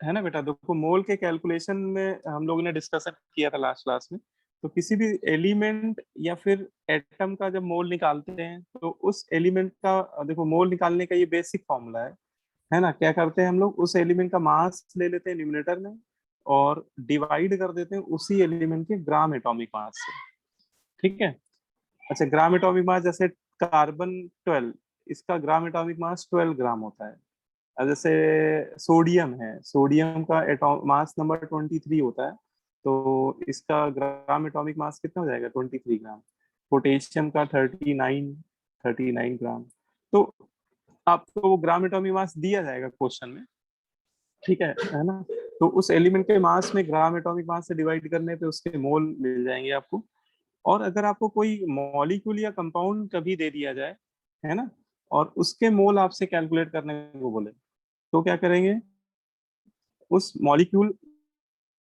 है ना बेटा, देखो मोल के कैलकुलेशन में हम लोगों ने डिस्कशन किया था लास्ट क्लास में। तो किसी भी एलिमेंट या फिर एटम का जब मोल निकालते हैं तो उस एलिमेंट का देखो मोल निकालने का ये बेसिक फॉर्मूला है ना। क्या करते हैं हम लोग, उस एलिमेंट का मास ले लेते हैं न्यूमरेटर में और डिवाइड कर देते हैं उसी एलिमेंट के ग्राम एटॉमिक मास से। ठीक है। अच्छा, ग्राम एटॉमिक मास जैसे कार्बन 12, इसका ग्राम एटॉमिक मास 12 ग्राम होता है। अब जैसे सोडियम है, सोडियम का एटॉम मास नंबर 23 होता है, तो इसका ग्राम एटॉमिक मास कितना हो जाएगा, 23 ग्राम। पोटेशियम का 39 ग्राम। तो आपको वो ग्राम एटॉमिक मास दिया जाएगा क्वेश्चन में। ठीक है ना। तो उस एलिमेंट के मास में ग्राम एटॉमिक मास से डिवाइड करने पे उसके मोल मिल जाएंगे आपको। और अगर आपको कोई मॉलिक्यूल या कंपाउंड कभी दे दिया जाए, है ना, और उसके मोल आपसे कैलकुलेट करने को बोले, तो क्या करेंगे, उस मॉलिक्यूल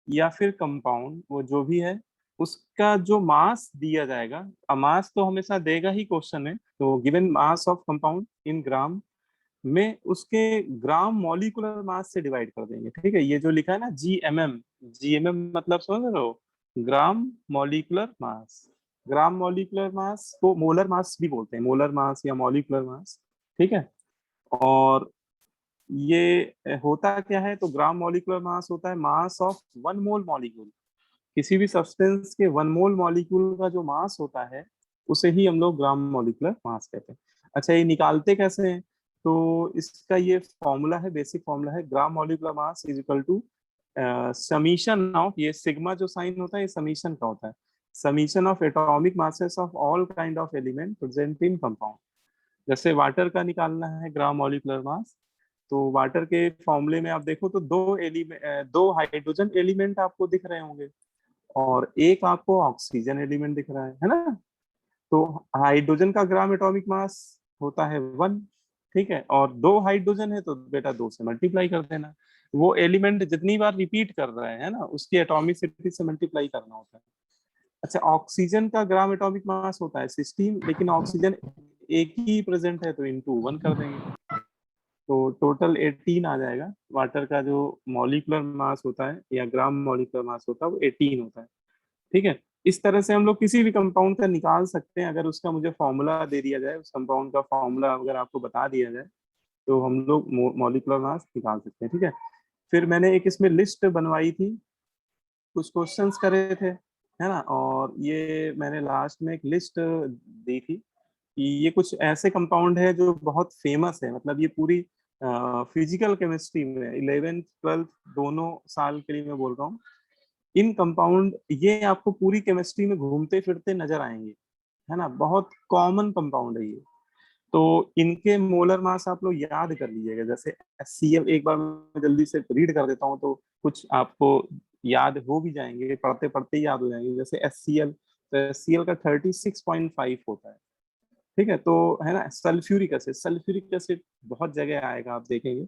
या फिर कंपाउंड वो जो भी है उसका जो मास दिया जाएगा, मास तो हमेशा देगा ही क्वेश्चन में, तो given mass of compound in gram में उसके ग्राम मॉलिक्यूलर मास से डिवाइड कर देंगे। ठीक है, ये जो लिखा है ना जीएमएम, जीएमएम मतलब समझ रहे हो, ग्राम मॉलिक्यूलर मास। ग्राम मॉलिक्यूलर मास को मोलर मास भी बोलते हैं, मोलर मास या मॉलिक्यूलर मास। ठीक है। और ये होता क्या है, तो ग्राम मॉलिक्यूलर मास होता है mass of one mole molecule. किसी भी सब्सटेंस के वन मोल मॉलिक्यूल का जो मास होता है उसे ही हम लोग ग्राम मॉलिक्यूलर मास कहते हैं। अच्छा, ये निकालते कैसे हैं, तो इसका ये फॉर्मूला है, बेसिक फॉर्मूला है, gram molecular mass is equal to summation of, ये सिग्मा जो साइन होता है ये समीशन का होता है, summation of atomic masses of all kind of element present in compound. जैसे वाटर का निकालना है ग्राम मॉलिक्यूलर मास, तो वाटर के फॉर्मूले में आप देखो तो दो एलिमेंट, दो हाइड्रोजन एलिमेंट आपको दिख रहे होंगे और एक आपको ऑक्सीजन एलिमेंट दिख रहा है ना। तो हाइड्रोजन का ग्राम एटॉमिक मास होता है 1। ठीक है, और दो हाइड्रोजन है तो बेटा 2 से मल्टीप्लाई कर देना। वो एलिमेंट जितनी बार रिपीट कर रहा है ना उसकी एटॉमिसिटी से मल्टीप्लाई करना होता है। अच्छा, ऑक्सीजन का ग्राम एटॉमिक मास होता है 16, लेकिन ऑक्सीजन एक ही प्रेजेंट है तो इंटू 1 कर देंगे, तो टोटल 18 आ जाएगा। वाटर का जो मॉलिक्यूलर मास होता है या ग्राम मॉलिक्यूलर मास होता है वो 18 होता है। ठीक है। इस तरह से हम लोग किसी भी कंपाउंड का निकाल सकते हैं, अगर उसका मुझे फॉर्मूला दे दिया जाए, उस कंपाउंड का फॉर्मूला अगर आपको बता दिया जाए तो हम लोग मॉलिक्यूलर मास निकाल सकते हैं। ठीक है। फिर मैंने एक इसमें लिस्ट बनवाई थी, कुछ क्वेश्चंस करे थे, है ना, और ये मैंने लास्ट में एक लिस्ट दी थी कि ये कुछ ऐसे कंपाउंड है जो बहुत फेमस है, मतलब ये पूरी फिजिकल केमिस्ट्री में 11th 12th दोनों साल के लिए मैं बोल रहा हूँ, इन कंपाउंड ये आपको पूरी केमिस्ट्री में घूमते फिरते नजर आएंगे, है ना, बहुत कॉमन कंपाउंड है ये। तो इनके मोलर मास आप लोग याद कर लीजिएगा। जैसे HCl, एक बार मैं जल्दी से रीड कर देता हूँ तो कुछ आपको याद हो भी जाएंगे, पढ़ते पढ़ते याद हो जाएंगे। जैसे HCl, तो HCl का 36.5 होता है। ठीक है, तो है ना, सल्फ्यूरिक एसिड, सल्फ्यूरिक एसिड बहुत जगह आएगा आप देखेंगे,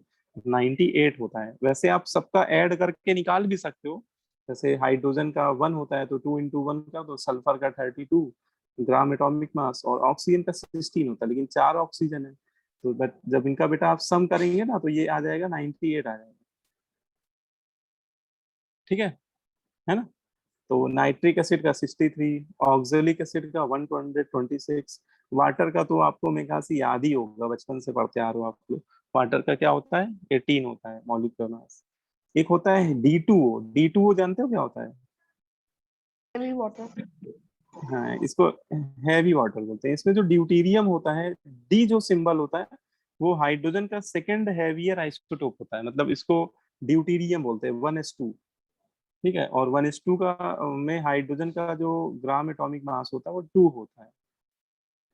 98 होता है। वैसे आप सबका ऐड करके निकाल भी सकते हो, जैसे हाइड्रोजन का 1 होता है तो 2 इंटू 1 का, तो सल्फर का 32 ग्राम एटॉमिक मास, और ऑक्सीजन का 16 होता है, लेकिन 4 ऑक्सीजन है, तो जब इनका बेटा आप सम करेंगे ना तो ये आ जाएगा 98 आ जाएगा। ठीक है ना। तो नाइट्रिक एसिड का 63, ऑक्जेलिक एसिड का 126, वाटर का तो आपको मेरे ख्याल से याद ही होगा, बचपन से पढ़ते आ रहे हो आप लोग। वाटर का क्या होता है, 18 होता है मॉलिक्यूलर मास। एक होता है D2O, D2O जानते हो क्या होता है? Heavy water. हाँ, इसको हैवी वाटर बोलते हैं। इसमें जो ड्यूटीरियम होता है, डी जो सिंबल होता है, वो हाइड्रोजन का सेकेंड हैवियर आइसोटोप होता है, मतलब इसको ड्यूटीरियम बोलते हैं, 1s2। ठीक है, और 1s2 का में हाइड्रोजन का जो ग्राम एटॉमिक मास होता है वो 2 होता है।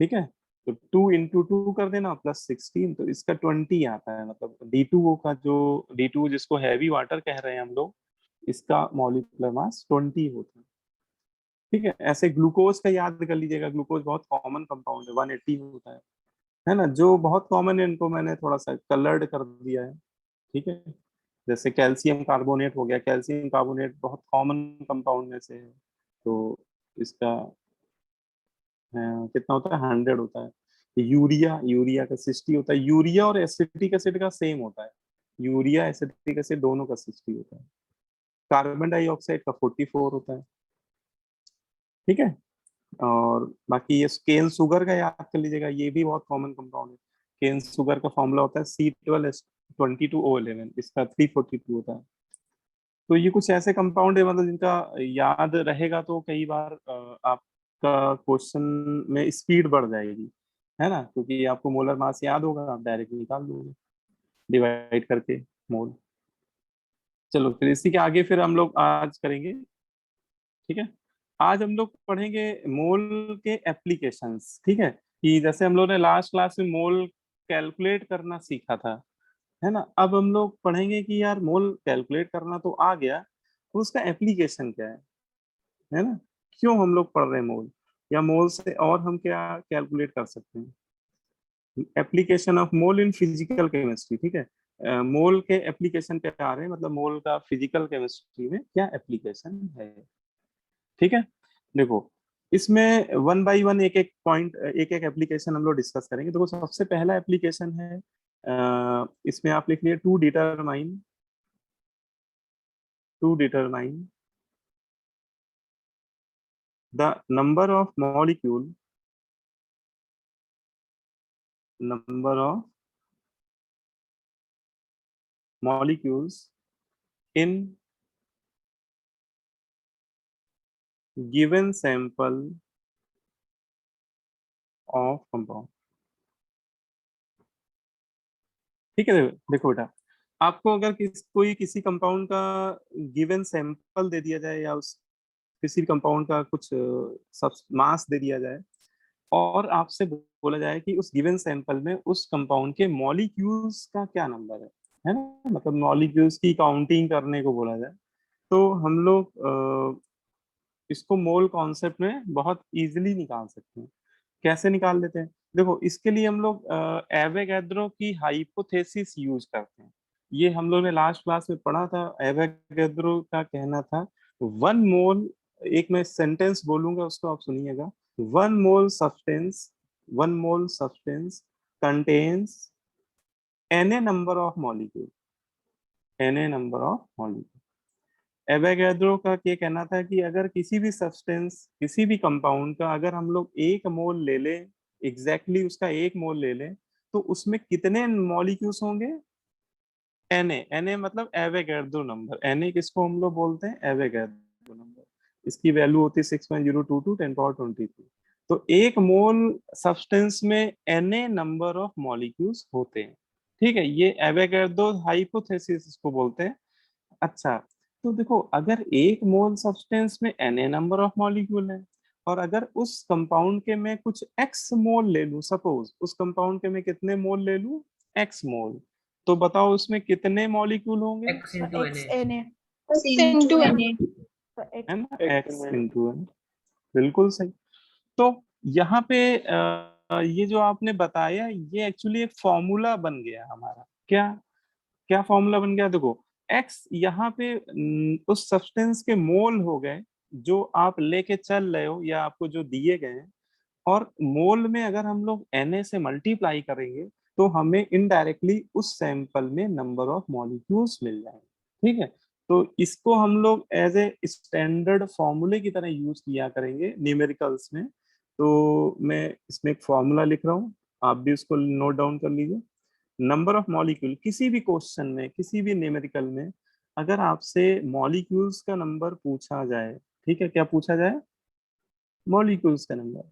ठीक है, तो 2 इंटू 2 कर देना प्लस 16, तो इसका 20 आता है, मतलब D2O का जो D2O जिसको हैवी वाटर कह रहे हैं हम लोग, इसका मॉलिक्यूलर मास 20 होता है। ठीक है, ऐसे ग्लूकोज का याद कर लीजिएगा, ग्लूकोज बहुत कॉमन कंपाउंड है, 180 होता है ना। जो बहुत कॉमन है इनको मैंने थोड़ा सा कलर्ड कर दिया है। ठीक है, जैसे कैल्शियम कार्बोनेट हो गया, कैल्शियम कार्बोनेट बहुत कॉमन कंपाउंड में से है, तो इसका कितना होता है, 100 होता है। यूरिया, यूरिया का 60 होता है। यूरिया और एसिटिक एसिड का सेम होता है, यूरिया एसिटिक एसिड दोनों का 60 होता है, कार्बन डाइऑक्साइड का 44 होता है। ठीक है, और बाकी ये केन शुगर का याद कर लीजिएगा, ये भी बहुत कॉमन कंपाउंड है। केन शुगर का फॉर्मूला होता है C12H22O11, इसका 342 होता है। तो ये कुछ ऐसे कंपाउंड है मतलब जिनका याद रहेगा तो कई बार आपका क्वेश्चन में स्पीड बढ़ जाएगी, है ना, क्योंकि आपको मोलर मास याद होगा, आप डायरेक्ट निकाल दोगे डिवाइड करके मोल। चलो फिर इसी के आगे फिर हम लोग आज करेंगे। ठीक है, आज हम लोग पढ़ेंगे मोल के एप्लीकेशंस। ठीक है, कि जैसे हम लोग ने लास्ट क्लास में मोल कैलकुलेट करना सीखा था, है ना, अब हम लोग पढ़ेंगे कि यार मोल कैलकुलेट करना तो आ गया, तो उसका एप्लीकेशन क्या है ना, क्यों हम लोग पढ़ रहे हैं मोल, या मोल से और हम क्या कैलकुलेट कर सकते हैं। Application of mole in physical chemistry. ठीक है, मोल के एप्लीकेशन पे आ रहे हैं, मतलब मोल का फिजिकल केमिस्ट्री में क्या एप्लीकेशन है। ठीक है, देखो इसमें वन बाय वन एक एक पॉइंट, एक एक एप्लीकेशन हम लोग डिस्कस करेंगे। देखो सबसे पहला एप्लीकेशन है, इसमें आप लिख लिए to determine the number of molecules in given sample of compound. ठीक है, देखो बेटा, आपको अगर कोई किसी कंपाउंड का गिवन सैंपल दे दिया जाए, या उस किसी कंपाउंड का कुछ सब मास दे दिया जाए, और आपसे बोला जाए कि उस गिवन सैंपल में उस कंपाउंड के मॉलिक्यूल्स का क्या नंबर है ना, मतलब मॉलिक्यूल्स की काउंटिंग करने को बोला जाए, तो हम लोग इसको मोल कॉन्सेप्ट में बहुत इजीली निकाल सकते हैं। कैसे निकाल लेते हैं, देखो इसके लिए हम लोग एवोगैड्रो की हाइपोथेसिस यूज करते हैं। ये हम लोग ने लास्ट क्लास में पढ़ा था। एवोगैड्रो का कहना था 1 मोल, एक मैं सेंटेंस बोलूंगा उसको आप सुनिएगा। 1 mole substance, 1 mole substance contains N A number of molecule, N A number of molecule. Avogadro का ये कहना था कि अगर किसी भी सब्सटेंस, किसी भी कंपाउंड का अगर हम लोग 1 मोल ले लें, उसका 1 मोल ले लें, तो उसमें कितने मॉलिक्यूल्स होंगे। एन ए मतलब एवोगैड्रो नंबर, एन ए किसको हम लोग बोलते हैं, एवोगैड्रो नंबर। इसकी वैल्यू होती है 6.022 10^23। तो 1 मोल सब्सटेंस में N A number of molecules होते हैं। ठीक है, ये एवोगैड्रो हाइपोथेसिस इसको बोलते हैं। अच्छा, तो देखो अगर 1 मोल सब्सटेंस में N A number of molecule है, और अगर उस कंपाउंड के मैं कुछ एक्स मोल ले लूं, सपोज उस कंपाउंड के मैं कितने मोल ले लूं, एक्स मोल, तो बताओ उसमें कितने मॉलिक्यूल होंगे, X into X Na. N A. X into Na. X है ना, एक्स इंटू एन। बिल्कुल सही। तो यहाँ पे ये जो आपने बताया, ये एक्चुअली एक फॉर्मूला बन गया हमारा। क्या क्या फॉर्मूला बन गया, देखो एक्स यहाँ पे उस सब्सटेंस के मोल हो गए जो आप लेके चल रहे हो, या आपको जो दिए गए हैं, और मोल में अगर हम लोग Na से मल्टीप्लाई करेंगे, तो हमें इनडायरेक्टली उस सैंपल में नंबर ऑफ मॉलिक्यूल्स मिल जाएंगे। ठीक है, तो इसको हम लोग एज ए स्टैंडर्ड फॉर्मूले की तरह यूज किया करेंगे न्यूमेरिकल्स में। तो मैं इसमें एक फॉर्मूला लिख रहा हूँ, आप भी उसको नोट डाउन कर लीजिए। नंबर ऑफ मॉलिक्यूल, किसी भी क्वेश्चन में, किसी भी न्यूमेरिकल में अगर आपसे मॉलिक्यूल्स का नंबर पूछा जाए, ठीक है, क्या पूछा जाए, मॉलिक्यूल्स का नंबर,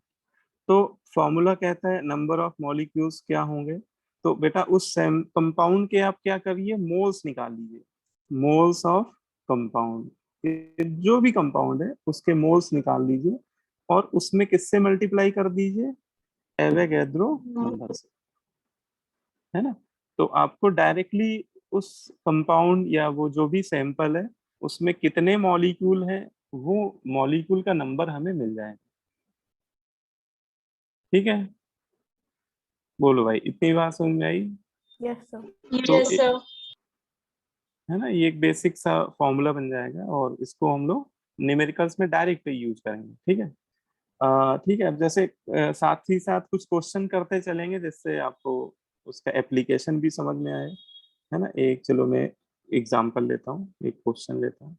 तो फॉर्मूला कहता है नंबर ऑफ मॉलिक्यूल्स क्या होंगे। तो बेटा उस कंपाउंड के आप क्या करिए, मोल्स निकाल लीजिए, मोल्स ऑफ कंपाउंड, जो भी कंपाउंड है उसके मोल्स निकाल लीजिए, और उसमें किससे मल्टीप्लाई कर दीजिए, एवोगैड्रो नंबर से, है ना। तो आपको डायरेक्टली उस कंपाउंड या वो जो भी सैंपल है उसमें कितने मॉलिक्यूल हैं, वो मॉलिक्यूल का नंबर हमें मिल जाएगा। ठीक है, बोलो भाई, इतनी बात समझ में आई। Yes sir. तो Yes, sir. है ना, ये एक बेसिक सा फॉर्मूला बन जाएगा, और इसको हम लोग न्यूमेरिकल्स में डायरेक्ट यूज करेंगे। ठीक है, ठीक है, अब जैसे साथ ही साथ कुछ क्वेश्चन करते चलेंगे जिससे आपको उसका एप्लीकेशन भी समझ में आए, है ना। एक चलो मैं एग्जांपल लेता हूँ, एक क्वेश्चन लेता हूँ।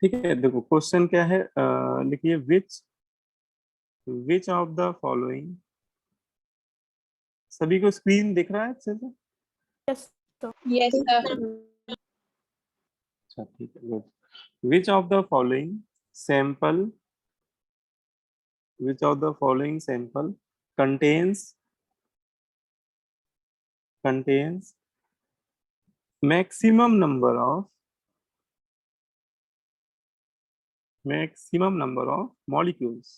ठीक है, देखो क्वेश्चन क्या है, लिखिए विच ऑफ द फॉलोइंग। सभी को स्क्रीन दिख रहा है अच्छे से? Yes, sir. Yes, sir. अच्छा ठीक है, good. Which of the following sample, which of the following sample contains maximum number of molecules।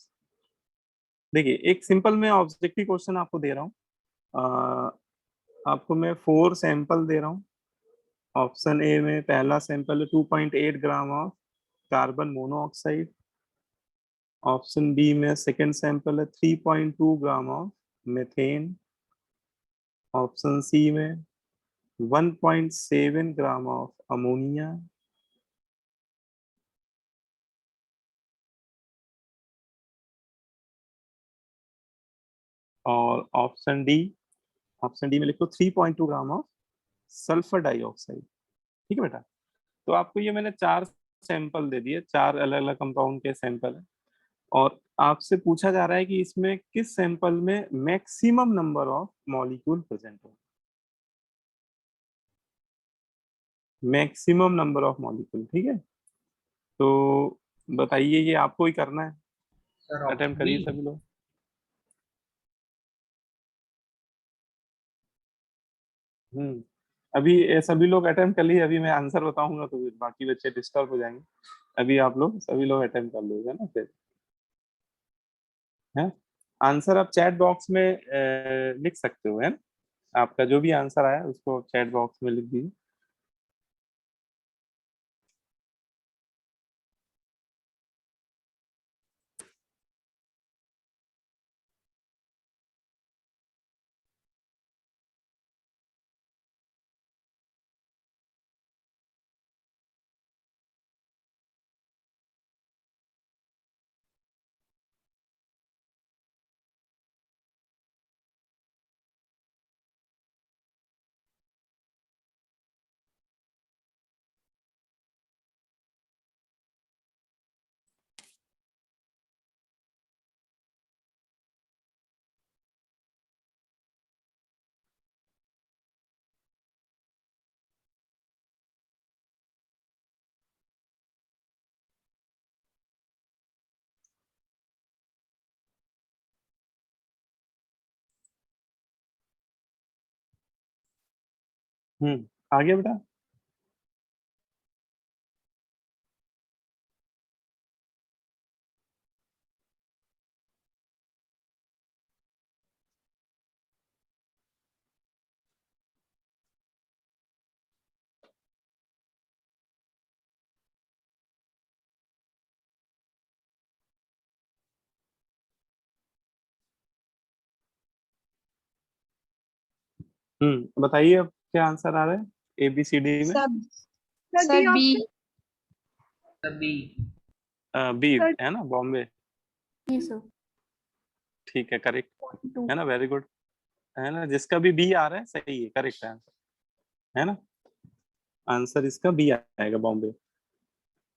देखिए एक सिंपल मैं ऑब्जेक्टिव क्वेश्चन आपको दे रहा हूँ। आपको मैं 4 सैंपल दे रहा हूँ। ऑप्शन ए में पहला सैंपल है 2.8 gram of carbon monoxide. Option B में सेकंड सैंपल है 3.2 gram of methane. Option C में 1.7 ग्राम ऑफ अमोनिया। और ऑप्शन डी में लिखो 3.2 ग्राम ऑफ सल्फर डाइऑक्साइड। ठीक है बेटा, तो आपको ये मैंने 4 सैंपल दे दिए, 4 अलग अलग कंपाउंड के सैंपल है। और आपसे पूछा जा रहा है कि इसमें किस सैंपल में maximum number of molecule present है। मैक्सिमम नंबर ऑफ मॉलिक्यूल, ठीक है। तो बताइए, ये आपको ही करना है, सर अटेम्प्ट ऑप्शन करिए बी। सभी लोग। अभी ये सभी लोग अटेम्प्ट कर लिए, अभी मैं आंसर बताऊंगा तो फिर बाकी बच्चे डिस्टर्ब हो जाएंगे। अभी आप लोग सभी लोग अटेम्प्ट कर लोगे ना फिर, है। आंसर आप चैट बॉक्स में लिख सकते हो, है ना। आपका जो भी आंसर आया उसको चैट बॉक्स में लिख दीजिए। आगे बेटा। बताइए अब क्या आंसर आ रहा है ABCD में। सब sir B. Sir B. B है ना, बॉम्बे। Yes, sir. ठीक है, करेक्ट Two. है ना, वेरी गुड। है ना, जिसका भी बी आ रहा है सही है, करेक्ट आंसर है ना। आंसर इसका बी आएगा, बॉम्बे।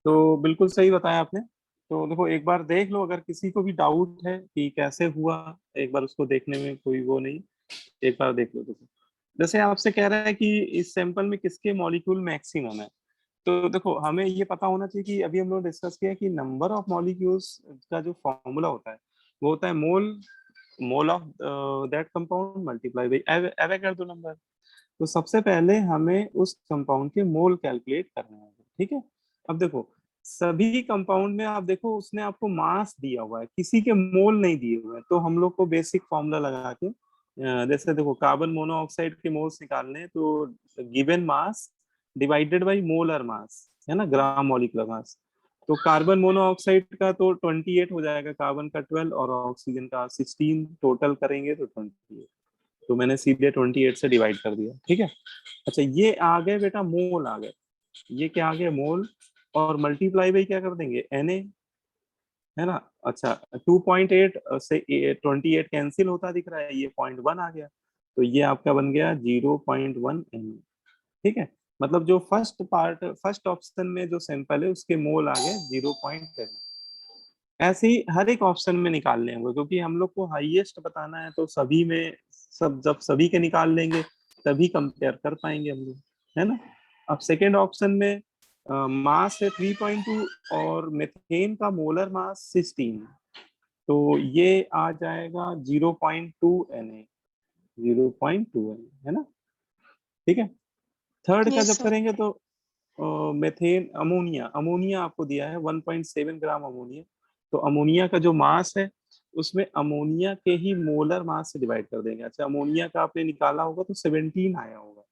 तो बिल्कुल सही बताया आपने। तो देखो एक बार देख लो, अगर किसी को भी डाउट है कि कैसे हुआ, एक बार उसको देखने में कोई वो नहीं, एक बार देख लो। देखो जैसे आपसे कह रहा है कि इस सैंपल में किसके मॉलिक्यूल मैक्सिमम है, तो देखो हमें ये पता होना चाहिए कि अभी हम लोग डिस्कस किया कि नंबर ऑफ मॉलिक्यूल्स का जो फॉर्मूला होता है वो होता है mole of that compound multiply by Avogadro number. तो सबसे पहले हमें उस कंपाउंड के मोल कैलकुलेट करने होंगे, ठीक है। अब देखो सभी कंपाउंड में आप देखो उसने आपको मास दिया हुआ है, किसी के मोल नहीं दिए हुए हैं। तो हम लोग को बेसिक फॉर्मूला लगा के जैसे देखो कार्बन मोनोऑक्साइड के मोल्स निकालने हैं, तो given mass divided by molar mass, है ना, ग्राम मॉलिक्यूलर मास। तो कार्बन मोनोऑक्साइड का तो 28 हो जाएगा, कार्बन का 12 और ऑक्सीजन का 16, टोटल करेंगे तो 28। तो मैंने सीधे 28 से डिवाइड कर दिया, ठीक है। अच्छा ये आ गए बेटा मोल आ गए, ये क्या आ गया मोल, और मल्टीप्लाई बाई क्या कर देंगे Na, है ना। अच्छा 2.8 से 28 कैंसिल होता दिख रहा है, ये 0.1 आ गया। तो ये आपका बन गया 0.1 ml। ठीक है, मतलब जो फर्स्ट ऑप्शन में जो सैंपल है उसके मोल आ गए 0.7। ऐसे ही हर एक ऑप्शन में निकालने होंगे, क्योंकि हम लोग को हाईएस्ट बताना है, तो सभी में जब सभी के निकाल लेंगे तभी कंपेयर कर पाएंगे हम लोग, है ना। अब सेकेंड ऑप्शन में मास है 3.2 और मेथेन का मोलर मास 16, तो ये आ जाएगा 0.2 Na, 0.2 Na, है ना। ठीक है, थर्ड का यस जब सर। करेंगे तो मेथेन अमोनिया अमोनिया आपको दिया है 1.7 ग्राम अमोनिया। तो अमोनिया का जो मास है उसमें अमोनिया के ही मोलर मास से डिवाइड कर देंगे। अच्छा, अमोनिया का आपने निकाला होगा तो 17 आया होगा,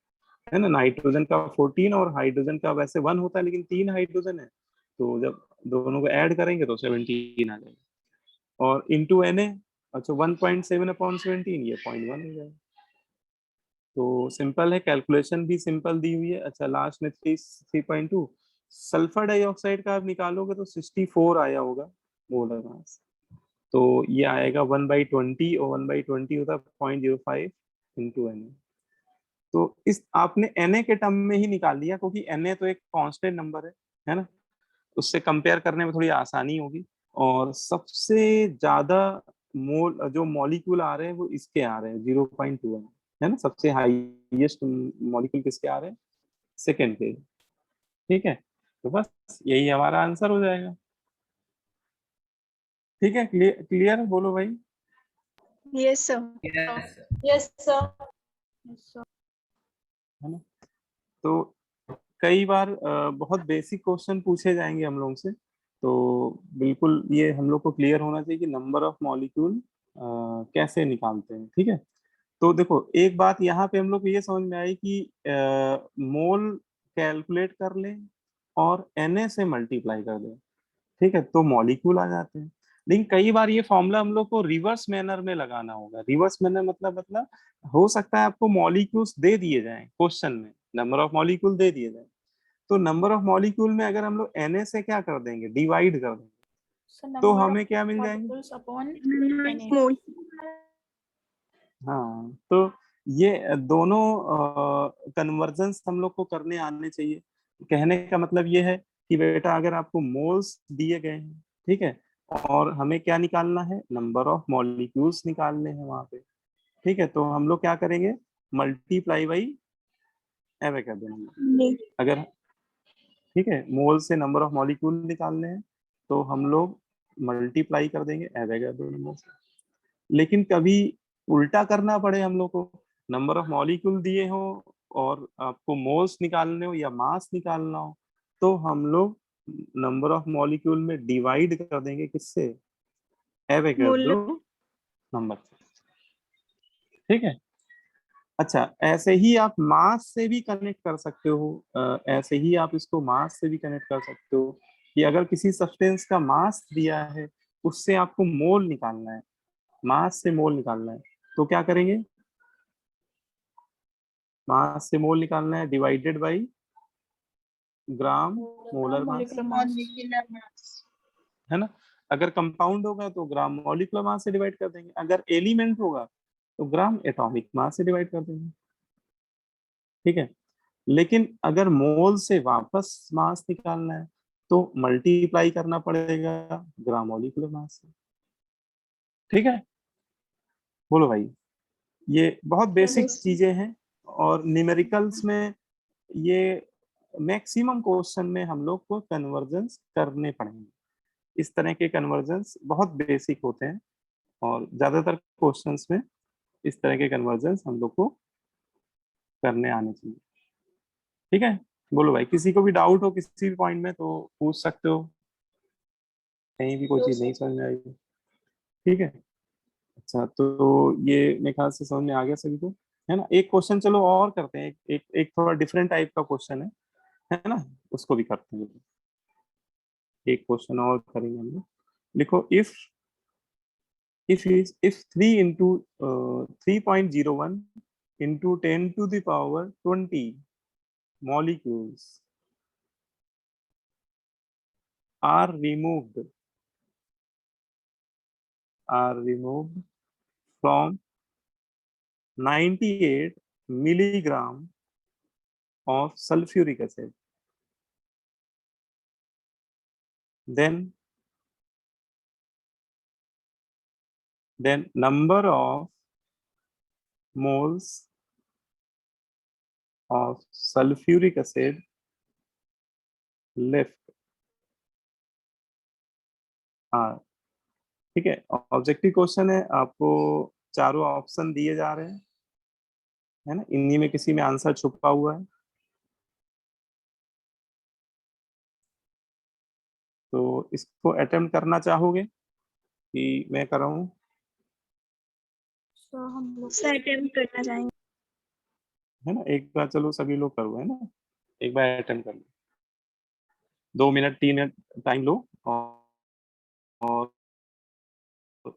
है ना। नाइट्रोजन का 14 और हाइड्रोजन का वैसे 1 होता है, लेकिन 3 हाइड्रोजन है, तो जब दोनों को ऐड करेंगे तो 17 आ जाएगा। और इंटू Na, अच्छा 1.7 अपॉन 17, ये 0.1 हो जाएगा। तो सिंपल है, कैलकुलेशन भी सिंपल दी हुई है। अच्छा, लास्ट में 3.2 सल्फर डाइऑक्साइड का आप निकालोगे तो 64 आया होगा मोलर मास। तो ये आएगा 1/20, और 1/20 होता है 0.05 इंटू Na। तो इस आपने Na के टर्म में ही निकाल लिया, क्योंकि Na तो एक कांस्टेंट नंबर है ना, उससे कंपेयर करने में थोड़ी आसानी होगी। और सबसे ज्यादा मोल जो मॉलिक्यूल आ रहे हैं वो इसके आ रहे हैं 0.2 है ना। सबसे हाईएस्ट मॉलिक्यूल किसके आ रहे हैं, सेकेंड के। ठीक है, तो बस यही हमारा आंसर हो जाएगा। ठीक है, क्लियर क्लियर बोलो भाई। Yes sir. Yes. Yes sir. Yes, sir. है ना। तो कई बार बहुत बेसिक क्वेश्चन पूछे जाएंगे हम लोग से, तो बिल्कुल ये हम लोग को क्लियर होना चाहिए कि नंबर ऑफ मॉलिक्यूल कैसे निकालते हैं। ठीक है, तो देखो एक बात यहाँ पे हम लोग को ये समझ में आई कि मोल कैलकुलेट कर लें और Na से मल्टीप्लाई कर दें, ठीक है, तो मॉलिक्यूल आ जाते हैं। लेकिन कई बार ये फॉर्मूला हम लोग को रिवर्स मैनर में लगाना होगा। रिवर्स मैनर मतलब हो सकता है आपको मॉलिक्यूल्स दे दिए जाएं क्वेश्चन में, नंबर ऑफ मॉलिक्यूल दे दिए जाएं, तो नंबर ऑफ मॉलिक्यूल में अगर हम लोग Na से क्या कर देंगे, डिवाइड कर देंगे, So तो number of हमें क्या मिल जाएंगे। molecules upon Na. मोल। हाँ, तो ये दोनों कन्वर्जन्स हम लोग को करने आने चाहिए। कहने का मतलब ये है कि बेटा अगर आपको मोल्स दिए गए हैं, ठीक है, और हमें क्या निकालना है, नंबर ऑफ मॉलिक्यूल्स निकालने हैं वहां पे, ठीक है, तो हम लोग क्या करेंगे, मल्टीप्लाई बाई एवोगैड्रो नंबर। अगर ठीक है, मोल से नंबर ऑफ मॉलिक्यूल निकालने हैं तो हम लोग मल्टीप्लाई कर देंगे एवोगैड्रो नंबर से। लेकिन कभी उल्टा करना पड़े हम लोग को, नंबर ऑफ मॉलिक्यूल दिए हो और आपको मोल्स निकालने हो या मास निकालना हो, तो हम लोग नंबर ऑफ मॉलिक्यूल में डिवाइड कर देंगे किससे, मोल। एवोगैड्रो नंबर से। ठीक है, अच्छा ऐसे ही आप मास से भी कनेक्ट कर सकते हो। ऐसे ही आप इसको मास से भी कनेक्ट कर सकते हो कि अगर किसी सब्सटेंस का मास दिया है उससे आपको मोल निकालना है, मास से मोल निकालना है, तो क्या करेंगे, मास से मोल निकालना है divided by gram molar mass, Molecular mass. है ना। अगर कंपाउंड होगा तो ग्राम मॉलिक्यूलर मास से डिवाइड कर देंगे, अगर एलिमेंट होगा तो ग्राम एटॉमिक मास से डिवाइड कर देंगे। ठीक है, लेकिन अगर मोल से वापस मास निकालना है तो मल्टीप्लाई करना पड़ेगा ग्राम मॉलिक्यूलर मास से। ठीक है, बोलो भाई, ये बहुत बेसिक यस। चीजें हैं, और न्यूमेरिकल्स में ये मैक्सिमम क्वेश्चन में हम लोग को कन्वर्जेंस करने पड़ेंगे। इस तरह के कन्वर्जेंस बहुत बेसिक होते हैं, और ज्यादातर क्वेश्चंस में इस तरह के कन्वर्जेंस हम लोग को करने आने चाहिए। ठीक है, बोलो भाई, किसी को भी डाउट हो किसी भी पॉइंट में तो पूछ सकते हो, कहीं भी कोई चीज नहीं समझ में आएगी। ठीक है, अच्छा तो ये मेरे ख्याल से समझ में आ गया सभी को, है ना। एक क्वेश्चन चलो और करते हैं, एक थोड़ा डिफरेंट टाइप का क्वेश्चन है ना, उसको भी करते हैं। एक क्वेश्चन और करेंगे हम लोग। लिखो, if 3 into 3.01 into 10 to the power 20 molecules are removed from 98 milligram of sulfuric acid. Then number of moles of sulfuric acid left. हाँ ठीक है, ऑब्जेक्टिव क्वेश्चन है, आपको चारों ऑप्शन दिए जा रहे हैं, है ना, इन्हीं में किसी में आंसर छुपा हुआ है। तो इसको अटेम्प्ट करना चाहोगे कि मैं कर रहा हूँ? सर हम लोग सर अटेम्प्ट करना चाहेंगे। है ना, एक बार चलो सभी लोग करो, है ना, एक बार अटेम्प्ट कर लो, 2 मिनट 3 मिनट टाइम लो और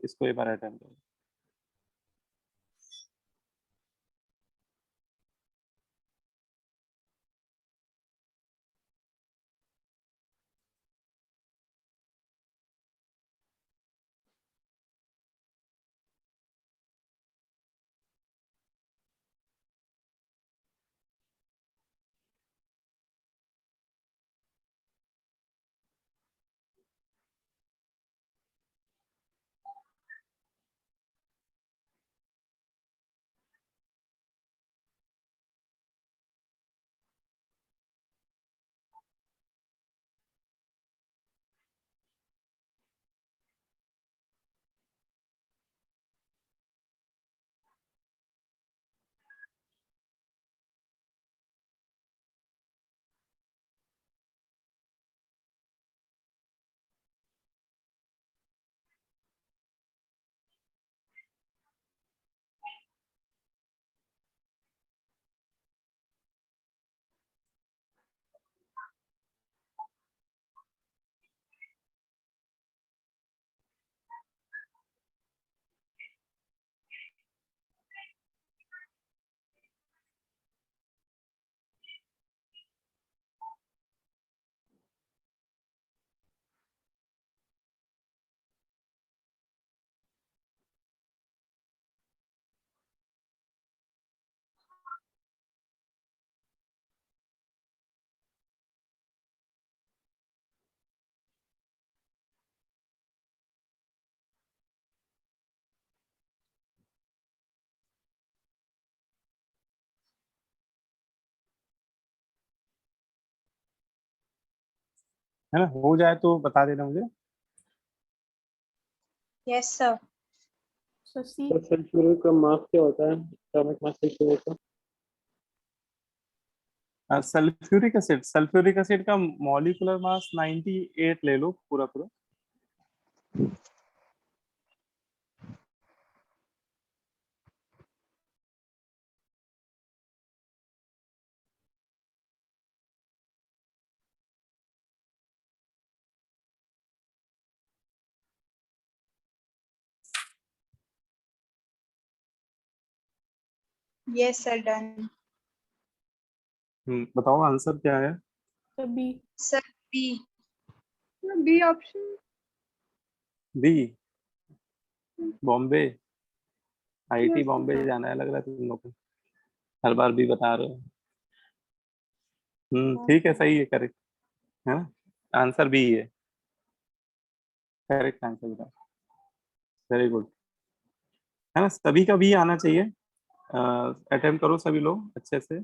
इसको एक बार अटेम्प्ट करो। है ना, हो जाए तो बता देना मुझे। Yes sir. Sir C sulphuric का मास क्या होता है? एटॉमिक मास सल्फ्यूरिक का? सल्फ्यूरिक एसिड का मॉलिक्यूलर मास 98 ले लो पूरा पूरा। Yes sir done. बताओ आंसर क्या है? Sir B. Sir B. B option. B, Bombay, IIT Bombay जाना है लग रहा है तुम लोग को, हर बार भी बता रहे हो। ठीक है, सही है, करेक्ट है ना, आंसर बी है, करेक्ट आंसर बताओ, वेरी गुड। है ना, सभी का बी आना चाहिए, अटेम्प्ट करो सभी लोग अच्छे से,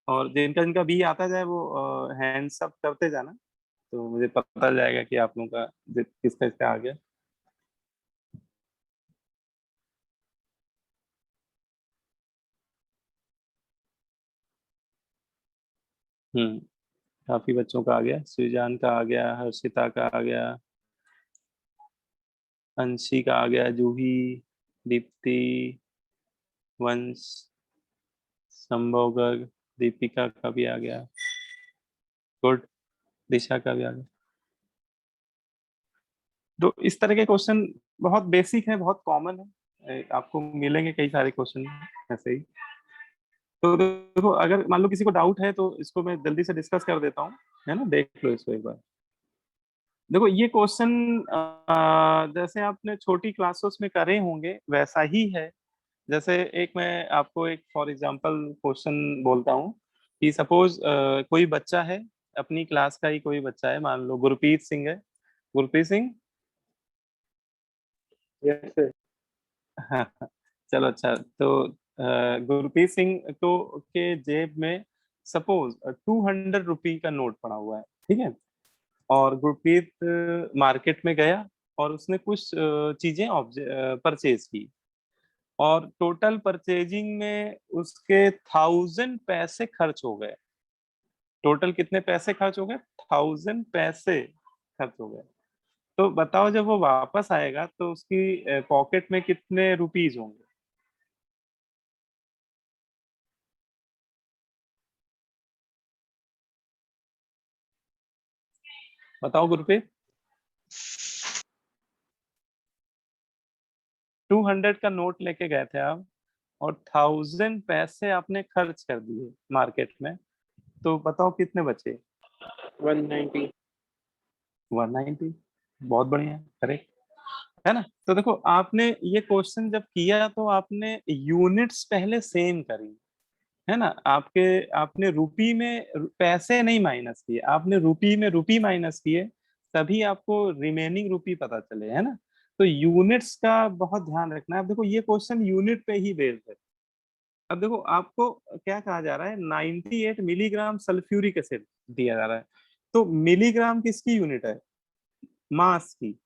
और जिनका जिनका बी आता जाए वो हैंड्स अप करते जाना, तो मुझे पता चल जाएगा कि आप लोगों का किसका किसका आ गया। काफी बच्चों का आ गया, सृजान का आ गया, हर्षिता का आ गया, अंशी का आ गया, जूही, दीप्ति, वंश, संभव गर्ग, दीपिका का भी आ गया, गुड, दिशा का भी आ गया। तो इस तरह के क्वेश्चन बहुत बेसिक है, बहुत कॉमन है, आपको मिलेंगे कई सारे क्वेश्चन ऐसे ही। तो देखो, अगर मान लो किसी को डाउट है तो इसको मैं जल्दी से डिस्कस कर देता हूँ, है ना, देख लो इसको एक बार। देखो ये क्वेश्चन जैसे आपने छोटी क्लासेस में करे होंगे वैसा ही है, जैसे एक मैं आपको एक फॉर एग्जांपल क्वेश्चन बोलता हूँ कि सपोज कोई बच्चा है, अपनी क्लास का ही कोई बच्चा है, मान लो गुरप्रीत सिंह है। गुरप्रीत सिंह। Yes sir. हाँ, चलो अच्छा। तो गुरप्रीत सिंह को के जेब में सपोज 200 रुपी का नोट पड़ा हुआ है, ठीक है। और गुरप्रीत मार्केट में गया और उसने कुछ चीजें परचेज की, और टोटल परचेजिंग में उसके 1000 पैसे खर्च हो गए। टोटल कितने पैसे खर्च हो गए? 1000 पैसे खर्च हो गए। तो बताओ जब वो वापस आएगा तो उसकी पॉकेट में कितने रुपीज होंगे? बताओ गुरप्रीत। 200 का नोट लेके गए थे आप, और 1000 पैसे आपने खर्च कर दिए मार्केट में, तो बताओ कितने बचे? 190। 190। बहुत बढ़िया, करेक्ट है ना। तो देखो आपने ये क्वेश्चन जब किया तो आपने यूनिट्स पहले सेम करी, है ना। आपने रुपी में पैसे नहीं माइनस किए, आपने रुपी में रुपी माइनस किए, तभी आपको रिमेनिंग रुपी पता चले, है ना। तो यूनिट्स का बहुत ध्यान रखना है। अब देखो ये क्वेश्चन यूनिट पे ही बेस्ड है। अब देखो आपको क्या कहा जा रहा है, 98 मिलीग्राम सल्फ्यूरिक एसिड दिया जा रहा है। तो मिलीग्राम किसकी यूनिट है? मास की,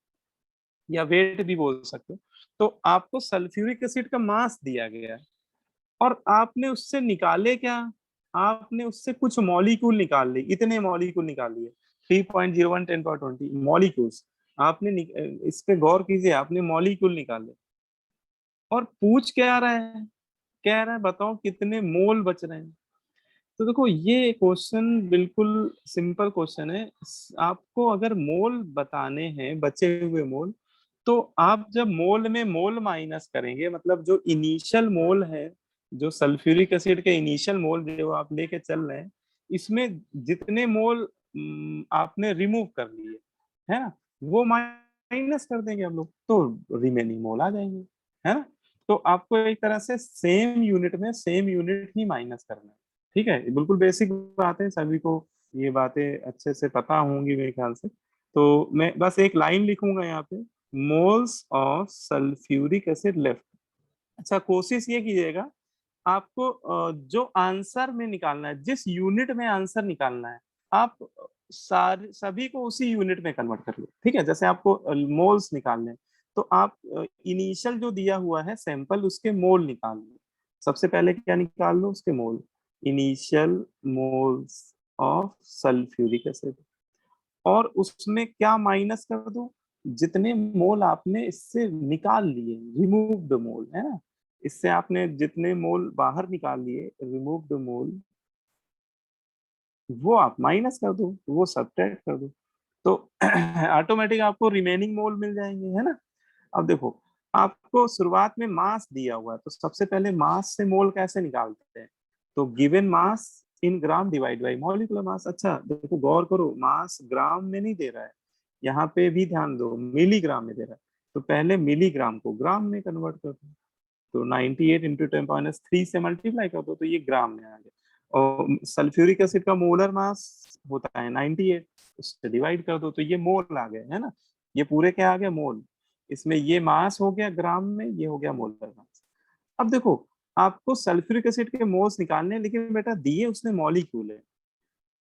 या वेट भी बोल सकते हो। तो आपको सल्फ्यूरिक एसिड का मास दिया गया है, और आपने उससे निकाले क्या? आपने उससे कुछ मॉलिक्यूल निकाल ली, इतने मॉलिक्यूल निकाल लिए, 3.01 10 पावर 20 मॉलिक्यूल्स। आपने इस पे गौर कीजिए, आपने मॉलिक्यूल निकाले, और पूछ क्या रहा है? कह रहा है बताओ कितने मोल बच रहे हैं। तो देखो ये क्वेश्चन बिल्कुल सिंपल क्वेश्चन है। आपको अगर मोल बताने हैं, बचे हुए मोल, तो आप जब मोल में मोल माइनस करेंगे, मतलब जो इनिशियल मोल है, जो सल्फ्यूरिक एसिड के इनिशियल मोल जो आप लेके चल रहे हैं, इसमें जितने मोल आपने रिमूव कर लिए, है ना, वो माइनस कर देंगे हम लोग, तो रिमेनिंग मोल आ जाएंगे, है ना। तो आपको एक तरह से सेम यूनिट में सेम यूनिट ही माइनस करना है। ठीक है, बिल्कुल बेसिक बात है, सभी को ये बातें अच्छे से पता होंगी मेरे ख्याल से। तो मैं बस एक लाइन लिखूंगा यहाँ पे, moles of sulphuric acid left. अच्छा, कोशिश ये कीजिएगा, आपको जो आंसर में निकालना है, जिस यूनिट में आंसर निकालना है, आप सारे सभी को उसी यूनिट में कन्वर्ट कर लो। ठीक है, जैसे आपको मोल्स निकालने हैं, तो आप इनिशियल जो दिया हुआ है सैंपल, उसके मोल निकाल लो। सबसे पहले क्या निकाल लो? उसके mole. Initial moles of sulphuric acid, और उसमें क्या माइनस कर दो? जितने मोल आपने इससे निकाल लिए, रिमूव द मोल, है ना। इससे आपने जितने मोल बाहर निकाल लिए, रिमूव द मोल, वो आप माइनस कर दो, वो सब्ट्रैक्ट कर दो, तो ऑटोमेटिक आपको रिमेनिंग मोल मिल जाएंगे, है ना। अब देखो, आपको शुरुआत में मास दिया हुआ है, तो सबसे पहले मास से मोल कैसे निकालते हैं? तो given mass in gram divide by molecular mass. अच्छा देखो, गौर करो, मास ग्राम में नहीं दे रहा है, यहाँ पे भी ध्यान दो, मिलीग्राम में दे रहा है। तो पहले मिलीग्राम को ग्राम में कन्वर्ट कर दो, तो 98 इंटू 10 - 3 से मल्टीप्लाई कर दो, तो ये ग्राम में आ गया। और सल्फ्यूरिक एसिड का मोलर मास होता है 98, उससे डिवाइड कर दो, तो ये मोल आ गए, है ना। ये पूरे क्या आ गया? मोल। इसमें ये मास हो गया ग्राम में, ये हो गया मोलर मास। अब देखो, आपको सल्फ्यूरिक एसिड के मोल्स निकालने हैं, लेकिन बेटा दिए उसने मॉलिक्यूल है,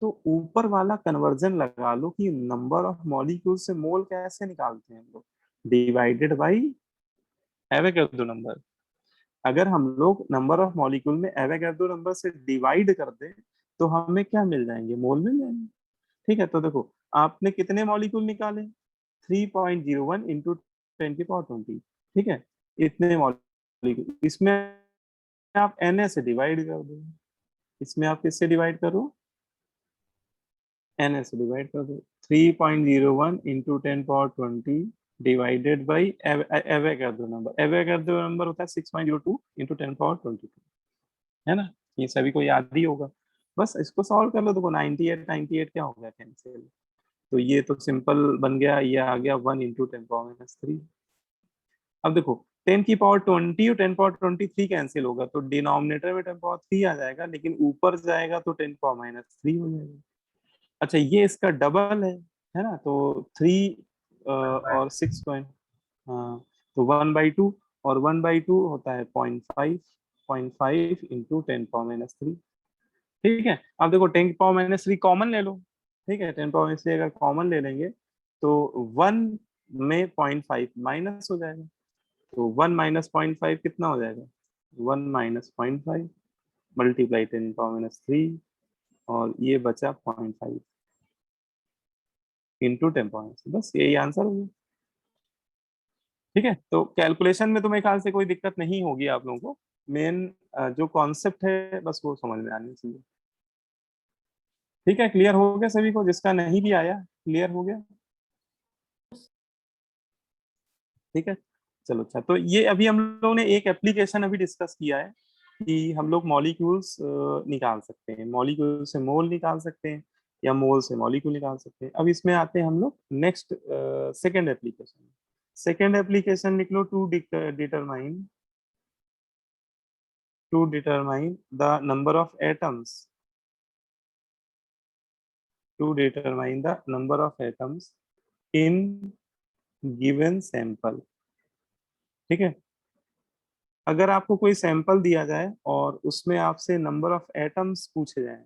तो ऊपर वाला कन्वर्जन लगा लो कि नंबर ऑफ मॉलिक्यूल से मोल कैसे निकालते हैं हम लोग? Divided by Avogadro number. अगर हम लोग नंबर ऑफ मॉलिक्यूल में एवोगैड्रो नंबर से डिवाइड कर दें, तो हमें क्या मिल जाएंगे? मोल मिल जाएंगे। ठीक है, तो देखो आपने कितने मॉलिक्यूल निकाले? 3.01 इंटू 10 की पावर 20। ठीक है, इतने मॉलिक्यूल। इसमें आप Na से डिवाइड कर दो, इसमें आप किससे डिवाइड करो? Na से डिवाइड कर दो। 3.01 into 10 power 20 divided by Avogadro number. Avogadro number होता है 6.02 इंटू 10 पावर 22, है ना। ये सभी को याद ही होगा। बस इसको सॉल्व कर लो, देखो 98 क्या हो गया? कैंसिल। तो ये तो सिंपल बन गया, ये आ गया 1 इंटू 10 पावर -3। अब देखो, 10 की पावर 20 और 10 पावर 23 कैंसिल होगा तो डिनोमिनेटर में 10 पावर 3 आ जाएगा, लेकिन ऊपर जाएगा तो 10 पावर -3 हो जाएगा। अच्छा ये इसका डबल है ना, तो 3 और 6 पॉइंट, हाँ तो 1/2 और 1/2 होता है 0.5 इंटू 10 पावर -3। ठीक है, अब देखो 10 पावर -3 कॉमन ले लो। ठीक है, 10 पावर -3 अगर कॉमन ले लेंगे तो 1 में 0.5 माइनस हो जाएगा, तो 1 माइनस 0.5 कितना हो जाएगा, 1 माइनस 0.5 मल्टीप्लाई 10 पावर -3 और ये बचा 0.5 इंटू 10 पावर -3, बस यही आंसर होगा। ठीक है, तो कैलकुलेशन में तो मेरे ख्याल से कोई दिक्कत नहीं होगी आप लोगों को, मेन जो कॉन्सेप्ट है बस वो समझ में आनी चाहिए। ठीक है, क्लियर हो गया सभी को, जिसका नहीं भी आया क्लियर हो गया। ठीक है, चलो अच्छा, तो ये अभी हम लोगों ने एक एप्लीकेशन अभी डिस्कस किया है कि हम लोग मॉलिक्यूल्स निकाल सकते हैं, मॉलिक्यूल से मोल निकाल सकते हैं या मोल से मॉलिक्यूल निकाल सकते हैं। अब इसमें आते हैं हम लोग next second application. Second application लिख लो, to determine the number of atoms, to determine the number of atoms in given sample. ठीक है, अगर आपको कोई सैंपल दिया जाए और उसमें आपसे नंबर ऑफ एटम्स पूछे जाएं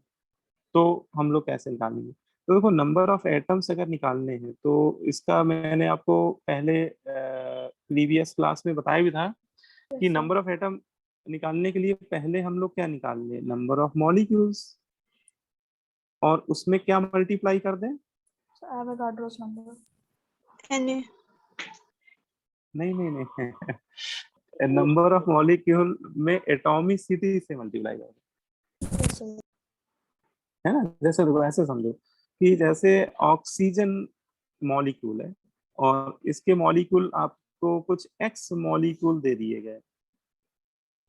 तो हम लोग कैसे निकालेंगे। तो देखो नंबर ऑफ एटम्स अगर निकालने हैं तो इसका मैंने आपको पहले प्रीवियस क्लास में बताया भी था कि Yes, sir. Number of atom निकालने के लिए पहले हम लोग क्या निकाल लें, नंबर ऑफ मॉलिक्यूल्स, और उसमें क्या मल्टीप्लाई कर दें। So Avogadro's number. Na. नहीं नहीं नहीं नंबर ऑफ मॉलिक्यूल में एटॉमिसिटी से मल्टीप्लाई कर दें, Yes, sir. है ना। जैसे देखो ऐसे समझो कि जैसे ऑक्सीजन मॉलिक्यूल है और इसके मॉलिक्यूल आपको कुछ एक्स मॉलिक्यूल दे दिए गए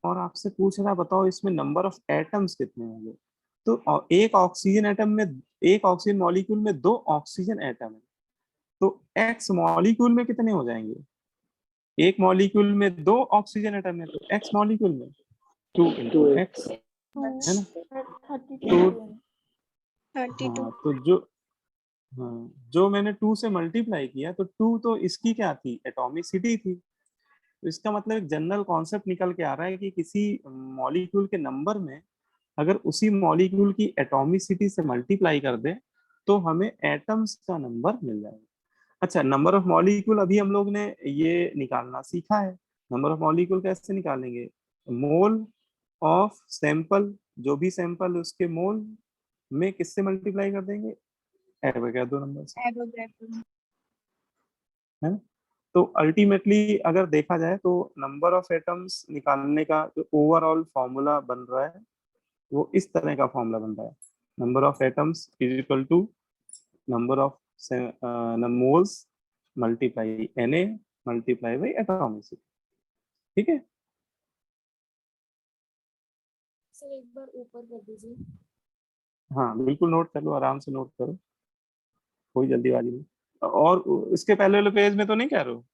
और आपसे पूछ रहा बताओ इसमें नंबर ऑफ एटम्स कितने होंगे। तो एक ऑक्सीजन एटम में, एक ऑक्सीजन मॉलिक्यूल में 2 ऑक्सीजन एटम है, तो एक्स मॉलिक्यूल में कितने हो जाएंगे, एक मॉलिक्यूल में 2 ऑक्सीजन एटम है तो एक्स मॉलिक्यूल में 2 इंटू एक्स, है ना। 32. तो 32. हाँ तो जो, हाँ जो मैंने 2 से मल्टीप्लाई किया तो 2 तो इसकी क्या थी, एटॉमिसिटी थी। तो इसका मतलब एक जनरल कॉन्सेप्ट निकल के आ रहा है कि किसी मॉलिक्यूल के नंबर में अगर उसी मॉलिक्यूल की एटॉमिसिटी से मल्टीप्लाई कर दे तो हमें एटम्स का नंबर मिल जाएगा। अच्छा, नंबर ऑफ मॉलिक्यूल अभी हम लोग ने ये निकालना सीखा है। नंबर ऑफ मॉलिक्यूल कैसे निकालेंगे, मोल ऑफ सैंपल, जो भी सैंपल उसके मोल में किससे मल्टीप्लाई कर देंगे, एवोगैड्रो नंबर से, Avogadro. है ना। तो अल्टीमेटली अगर देखा जाए तो नंबर ऑफ एटम्स निकालने का जो ओवरऑल फॉर्मूला बन रहा है वो इस तरह का फॉर्मूला बन रहा है, number of atoms is equal to number of moles multiply Na multiply by atomicity. ठीक है, सर एक बार ऊपर कर दीजिए। हाँ बिल्कुल नोट कर लो, आराम से नोट करो, कोई जल्दीबाजी नहीं। और इसके पहले वाले पेज में तो नहीं कह रहे हो।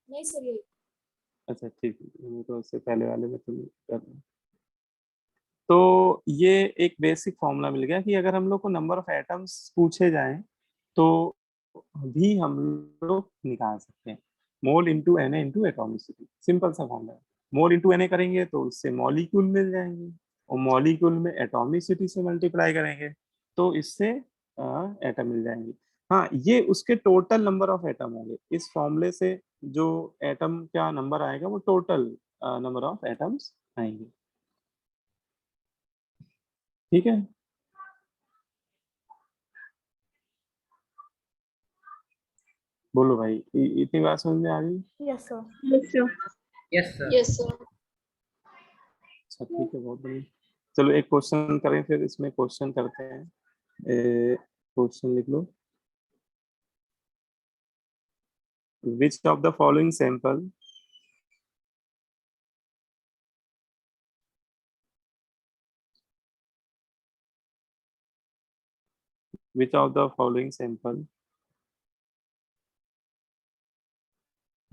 नहीं सर ये अच्छा ठीक है, मैं तो उससे पहले वाले में तो नहीं कर रहा हूँ। तो ये एक बेसिक फॉर्मूला मिल गया कि अगर हम लोग को नंबर ऑफ एटम्स पूछे जाएं तो भी हम लोग निकाल सकते हैं, mole into Na into atomicity, simple सा फॉर्मूला है। मोल इंटू Na करेंगे तो इससे मॉलिक्यूल मिल जाएंगे और मॉलिक्यूल में एटॉमिसिटी से मल्टीप्लाई करेंगे तो इससे एटम मिल जाएंगे। हाँ ये उसके टोटल नंबर ऑफ एटम होंगे, इस फॉर्मूले से जो एटम का नंबर आएगा वो टोटल नंबर ऑफ एटम्स आएंगे। ठीक है, बोलो भाई, इतनी बात समझ में आ गई। Yes, sir. Yes, sir. Yes, sir. Yes sir. अच्छा ठीक है, बहुत बढ़िया। चलो एक क्वेश्चन करें, फिर इसमें क्वेश्चन करते हैं। क्वेश्चन लिख लो, which of the following sample which of the following sample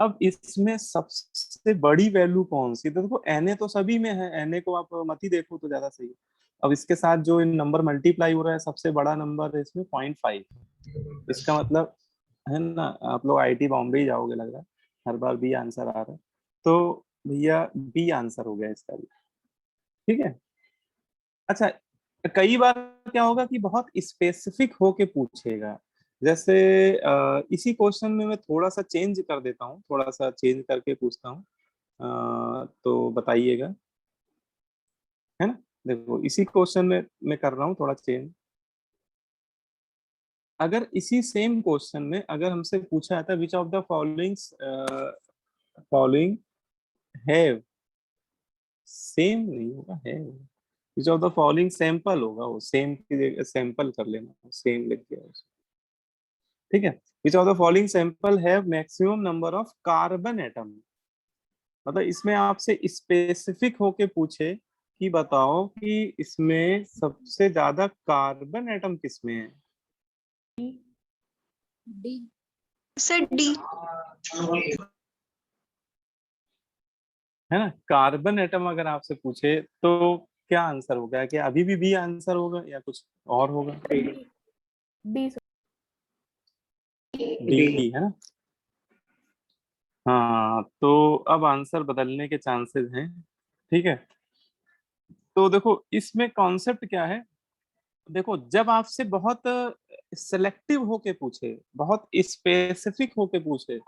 अब इसमें सबसे बड़ी वैल्यू कौन सी, तो देखो Na तो सभी में है, Na को आप मत ही देखो तो ज्यादा सही है। अब इसके साथ जो नंबर मल्टीप्लाई हो रहा है, सबसे बड़ा नंबर है इसमें 0.5। इसका मतलब है ना, आप लोग आईटी बॉम्बे ही जाओगे लग रहा है, हर बार बी आंसर आ रहा है। तो भैया बी आंसर हो गया इसका भी, ठीक है। अच्छा, कई बार क्या होगा कि बहुत स्पेसिफिक होके पूछेगा, जैसे इसी क्वेश्चन में मैं थोड़ा सा चेंज कर देता हूँ, थोड़ा सा चेंज करके पूछता हूँ, तो बताइएगा, है ना। देखो इसी क्वेश्चन में मैं कर रहा हूँ थोड़ा चेंज। अगर इसी सेम क्वेश्चन में अगर हमसे पूछा जाता विच of the following have, same नहीं होगा, है विच ऑफ द फॉलोइंग सैंपल होगा, वो सेम की जगह सैंपल कर लेना, सेम लिख दिया उसको, ठीक है। विच of the following sample have maximum number of carbon atom, मतलब इसमें आपसे स्पेसिफिक होके पूछे कि बताओ कि इसमें सबसे ज्यादा कार्बन एटम किसमें है। डी। Sir D. है ना, कार्बन एटम अगर आपसे पूछे तो क्या आंसर होगा, क्या अभी भी बी आंसर होगा या कुछ और होगा। डी डी है ना। हाँ, तो अब आंसर बदलने के चांसेस हैं, ठीक है। तो देखो इसमें कॉन्सेप्ट क्या है, देखो जब आपसे बहुत सिलेक्टिव होके पूछे, बहुत स्पेसिफिक होके पूछे,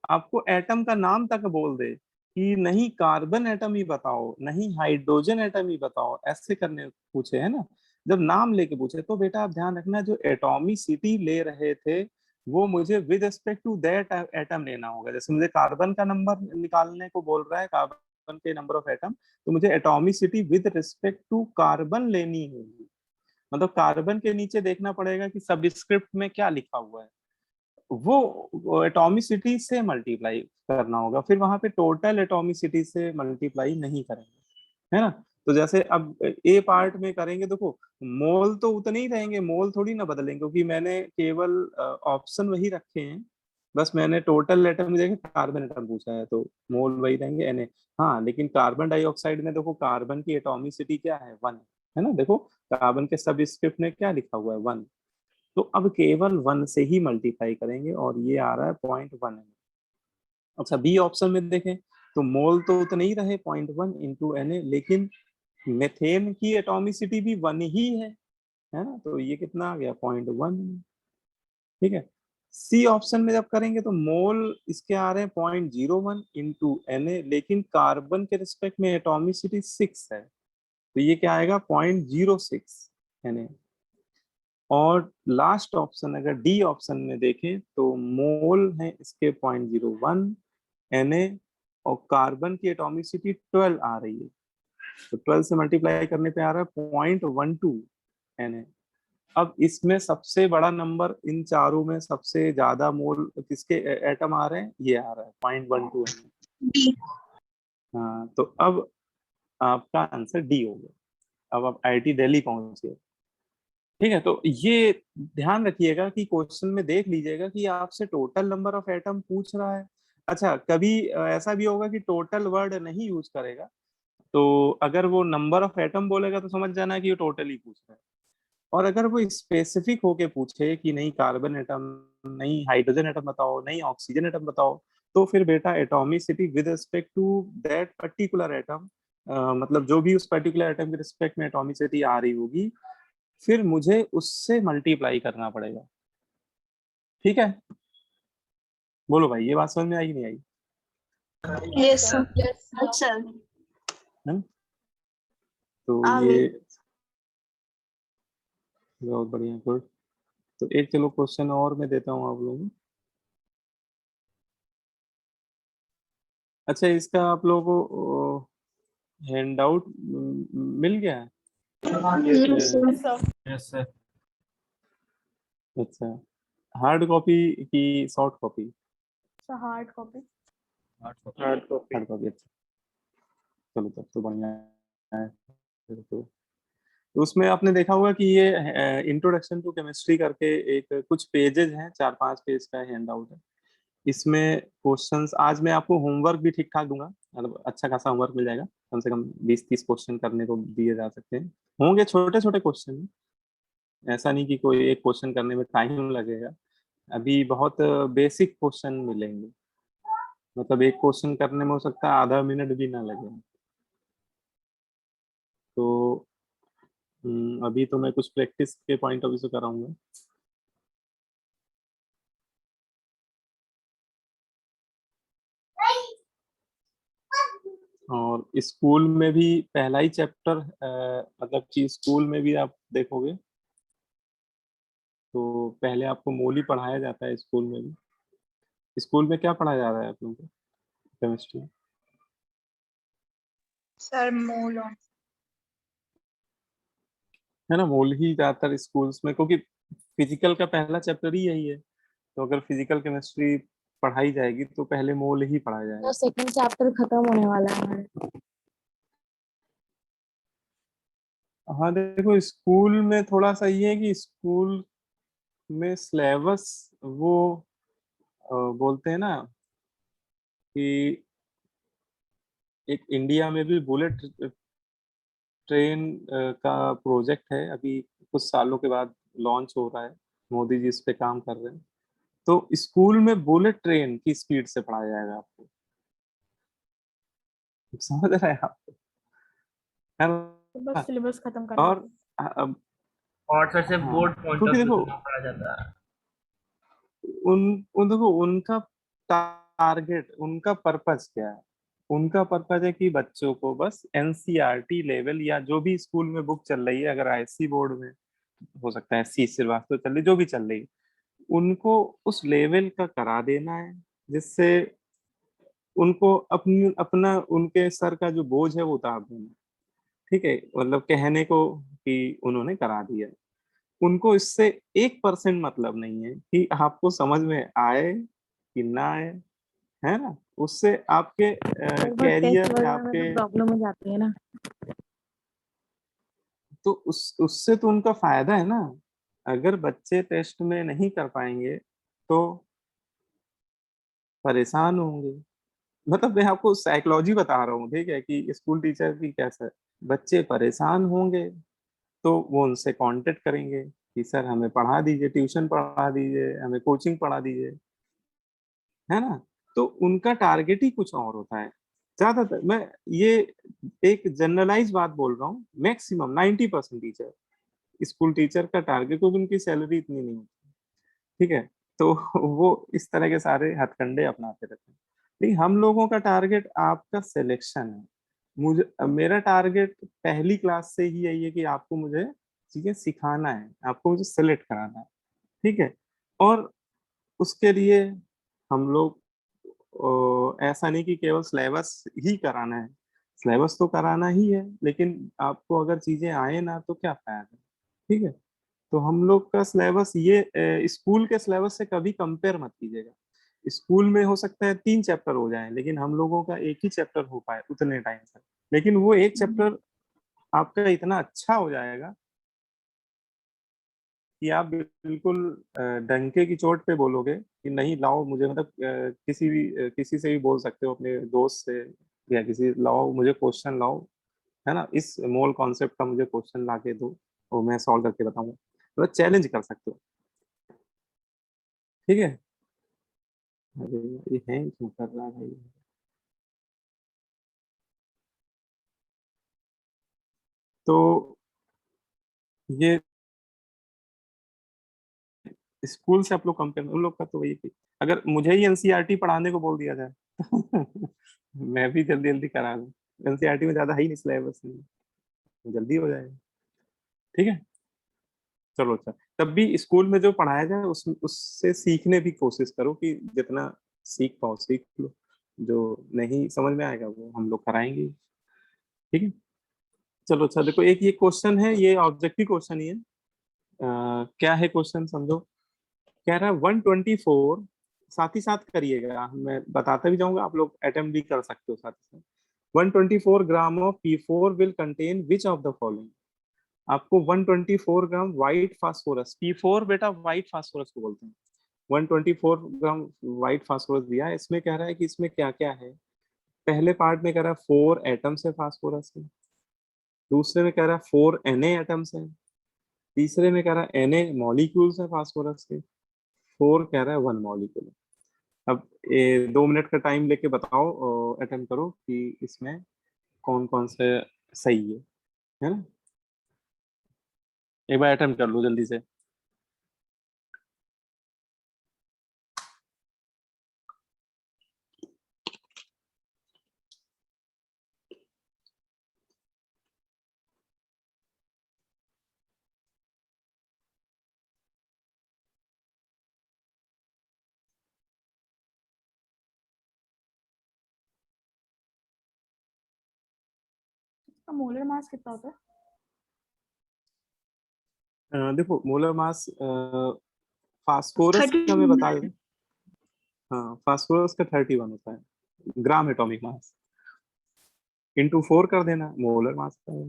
आपको एटम का नाम तक बोल दे कि नहीं कार्बन एटम ही बताओ, नहीं हाइड्रोजन एटम ही बताओ, ऐसे करने पूछे, है ना, जब नाम लेके पूछे, तो बेटा आप ध्यान रखना जो एटॉमिसिटी ले रहे थे वो मुझे with respect to that atom लेना होगा। जैसे मुझे कार्बन का नंबर निकालने को बोल रहा है, कार्बन के नंबर ऑफ एटम, तो मुझे atomicity with respect to carbon लेनी होगी, मतलब कार्बन के नीचे देखना पड़ेगा कि सबस्क्रिप्ट में क्या लिखा हुआ है, वो एटॉमिसिटी से मल्टीप्लाई करना होगा, फिर वहां पे टोटल एटॉमिसिटी से मल्टीप्लाई नहीं करेंगे, है ना। तो जैसे अब ए पार्ट में करेंगे, देखो मोल तो उतने ही रहेंगे, मोल थोड़ी ना बदलेंगे, क्योंकि मैंने केवल ऑप्शन वही रखे हैं, बस मैंने टोटल एटम जगह कार्बन एटम पूछा है, तो मोल वही रहेंगे Na। हाँ, लेकिन कार्बन डाइऑक्साइड में देखो कार्बन की एटॉमिसिटी क्या है, 1 है ना, देखो कार्बन के सबस्क्रिप्ट में क्या लिखा हुआ है, 1, तो अब केवल 1 से ही मल्टीप्लाई करेंगे और ये आ रहा है 0.1। अच्छा, बी ऑप्शन में देखें तो मोल तो उतने ही रहे 0.1 इंटू Na, लेकिन मेथेन की एटॉमिसिटी भी 1 ही है ना, तो ये कितना आ गया 0.1, ठीक है। सी ऑप्शन में जब करेंगे तो मोल इसके आ रहे हैं 0.01 इंटू Na, लेकिन कार्बन के रिस्पेक्ट में एटॉमिसिटी 6 है, तो ये क्या आएगा 0.06 Na। और लास्ट ऑप्शन अगर डी ऑप्शन में देखें तो मोल है इसके 0.01 Na, और कार्बन की एटॉमिसिटी 12 आ रही है, तो 12 से मल्टीप्लाई करने पे आ रहा है 0.12 Na। अब इसमें सबसे बड़ा नंबर इन चारों में सबसे ज्यादा मोल किसके एटम आ रहे हैं, ये आ रहा है 0.12 Na। डी। हाँ, तो अब आपका आंसर डी हो गया। अब आप आईआईटी दिल्ली पहुंच गए, ठीक है। तो ये ध्यान रखिएगा कि क्वेश्चन में देख लीजिएगा कि आपसे टोटल नंबर ऑफ एटम पूछ रहा है। अच्छा, कभी ऐसा भी होगा कि टोटल वर्ड नहीं यूज करेगा, तो अगर वो नंबर ऑफ एटम बोलेगा तो समझ जाना है कि वो टोटल ही पूछ रहा है। और अगर वो स्पेसिफिक होके पूछे कि नहीं कार्बन एटम, नहीं हाइड्रोजन एटम बताओ, नहीं ऑक्सीजन एटम बताओ, तो फिर बेटा atomicity with respect to that particular atom, मतलब जो भी उस पर्टिकुलर एटम के रिस्पेक्ट में एटॉमिसिटी आ रही होगी, फिर मुझे उससे मल्टीप्लाई करना पड़ेगा, ठीक है। बोलो भाई, ये बात समझ में आई कि नहीं आई, यस सर। Yes sir. है ना? तो आ ये गई। बहुत बढ़िया, गुड। तो एक चलो क्वेश्चन और मैं देता हूँ आप लोगों को। अच्छा, इसका आप लोगों को हैंड आउट मिल गया है? Yes sir. Yes sir. अच्छा, हार्ड कॉपी की soft copy? Hard copy. Hard copy. Hard copy, अच्छा, चलो तब तो बढ़िया है। फिर तो उसमें आपने देखा होगा कि ये इंट्रोडक्शन टू केमिस्ट्री करके एक कुछ पेजेस हैं, 4-5 पेज का हैंड आउट है, इसमें क्वेश्चंस आज मैं आपको होमवर्क भी ठीक ठाक दूंगा, मतलब अच्छा खासा होमवर्क मिल जाएगा, कम से कम 20-30 क्वेश्चन करने को दिए जा सकते हैं। होंगे छोटे छोटे क्वेश्चन, ऐसा नहीं कि कोई एक क्वेश्चन करने में टाइम लगेगा। अभी बहुत बेसिक क्वेश्चन मिलेंगे, मतलब एक क्वेश्चन करने में हो सकता है आधा मिनट भी ना लगे। तो अभी तो मैं कुछ प्रैक्टिस के पॉइंट ऑफ व्यू से कराऊंगा। और स्कूल में भी पहला ही चैप्टर, मतलब कि स्कूल में भी आप देखोगे तो पहले आपको मोल ही पढ़ाया जाता है स्कूल में भी। स्कूल में क्या पढ़ाया जा रहा है आप लोगों को केमिस्ट्री? Sir mole on. है ना, मोल ही ज्यादातर स्कूल्स में, क्योंकि फिजिकल का पहला चैप्टर ही यही है। तो अगर फिजिकल केमिस्ट्री पढ़ाई जाएगी तो पहले मोल ही पढ़ाया जाएगा। तो सेकंड चैप्टर खत्म होने वाला है हमारा। हाँ देखो, स्कूल में थोड़ा सा ये है कि स्कूल में सिलेबस वो बोलते हैं ना कि एक इंडिया में भी बुलेट ट्रेन का प्रोजेक्ट है, अभी कुछ सालों के बाद लॉन्च हो रहा है, मोदी जी इस पे काम कर रहे हैं। तो स्कूल में बुलेट ट्रेन की स्पीड से पढ़ाया जाएगा आपको, समझ रहे हैं आप? है तो बस ना? सिलेबस खत्म करना और है। अब और सर से हाँ, बोर्ड पॉइंट ऑफ क्योंकि व्यू देखो से ना पढ़ा जाता है। उन देखो उनका टारगेट, उनका पर्पस क्या है? उनका पर्पस है कि बच्चों को बस एनसीईआरटी लेवल या जो भी स्कूल में बुक चल रही है, अगर आईएससी बोर्ड में हो सकता है, सी सिलेबस तो चल रही, जो भी चल रही है, उनको उस लेवल का करा देना है, जिससे उनको अपनी अपना उनके सर का जो बोझ है वो उतार देना। ठीक है, मतलब कहने को कि उन्होंने करा दिया, उनको इससे 1% मतलब नहीं है कि आपको समझ में आए कि ना आए, है ना? उससे आपके एक बार टेस्ट कैरियर, वगैरह में आपके, तो प्रॉब्लम हो जाती है ना। तो उससे तो उनका फायदा है ना। अगर बच्चे टेस्ट में नहीं कर पाएंगे तो परेशान होंगे। मतलब मैं आपको साइकोलॉजी बता रहा हूँ, ठीक है, कि स्कूल टीचर की कैसा है। बच्चे परेशान होंगे तो वो उनसे कांटेक्ट करेंगे कि सर हमें पढ़ा दीजिए, ट्यूशन पढ़ा दीजिए, हमें कोचिंग पढ़ा दीजिए, है ना? तो उनका टारगेट ही कुछ और होता है ज्यादातर। मैं ये एक जनरलाइज बात बोल रहा हूँ, मैक्सिमम 90% टीचर, स्कूल टीचर का टारगेट, क्योंकि उनकी सैलरी इतनी नहीं होती, ठीक है, तो वो इस तरह के सारे हथकंडे अपनाते रहते हैं। लेकिन हम लोगों का टारगेट आपका सिलेक्शन है। मुझे, मेरा टारगेट पहली क्लास से ही यही है कि आपको मुझे चीजें सिखाना है, आपको मुझे सेलेक्ट कराना है, ठीक है। और उसके लिए हम लोग ऐसा नहीं कि केवल सिलेबस ही कराना है, सिलेबस तो कराना ही है, लेकिन आपको अगर चीजें आए ना तो क्या फायदा, ठीक है। तो हम लोग का सिलेबस ये स्कूल के सिलेबस से कभी कंपेयर मत कीजिएगा। स्कूल में हो सकता है 3 चैप्टर हो जाएं, लेकिन हम लोगों का एक ही चैप्टर हो पाए उतने टाइम तक, लेकिन वो एक चैप्टर आपका इतना अच्छा हो जाएगा कि आप बिल्कुल डंके की चोट पे बोलोगे कि नहीं लाओ मुझे, मतलब किसी से भी बोल सकते हो, अपने दोस्त से या किसी, लाओ मुझे क्वेश्चन लाओ, है ना, इस मोल कॉन्सेप्ट का मुझे क्वेश्चन ला के दो और मैं सॉल्व करके बताऊंगा, मतलब चैलेंज कर सकते हो, ठीक है। अरे ये है क्यों कर रहा है भाई? तो ये स्कूल से आप लोग कंपेयर, उन लोग का तो वही थी। अगर मुझे ही एनसीईआरटी पढ़ाने को बोल दिया जाए तो मैं भी जल्दी जल्दी करा लूँ। एनसीईआरटी में ज्यादा है ही नहीं सिलेबस, नहीं जल्दी हो जाएगा, ठीक है। चलो अच्छा, तब भी स्कूल में जो पढ़ाया जाए उससे सीखने की कोशिश करो कि जितना सीख पाओ सीख लो, जो नहीं समझ में आएगा वो हम लोग कराएंगे, ठीक है। चलो अच्छा, देखो एक ये क्वेश्चन है, ये ऑब्जेक्टिव क्वेश्चन ही है। क्या है क्वेश्चन समझो। कह रहा है 124, साथ ही साथ करिएगा, मैं बताता भी जाऊंगा, आप लोग अटेम्प्ट भी कर सकते हो साथ ही साथ। 124 gram of P4 will contain which of the following. आपको 124 ग्राम व्हाइट फास्फोरस, P4 बेटा व्हाइट फास्फोरस को बोलते हैं, 124 ग्राम व्हाइट फास्फोरस दिया है। इसमें कह रहा है कि इसमें क्या क्या है। पहले पार्ट में कह रहा है 4 एटम्स है फास्फोरस के, दूसरे में कह रहा है 4 Na एटम्स है, तीसरे में कह रहा है Na मॉलिक्यूल्स है फास्फोरस के, 4 कह रहा है 1 मॉलिक्यूल। अब 2 मिनट का टाइम लेके बताओ, अटेम्प्ट करो कि इसमें कौन कौन से सही है ना। एक बार अटेम्प्ट कर लो जल्दी से। इसका मोलर मास कितना होता है? देखो मोलर मास फास्फोरस का मैं बता दूं। हाँ, फास्फोरस का 31 होता है ग्राम एटॉमिक मास, इंटू 4 कर देना मोलर मास का।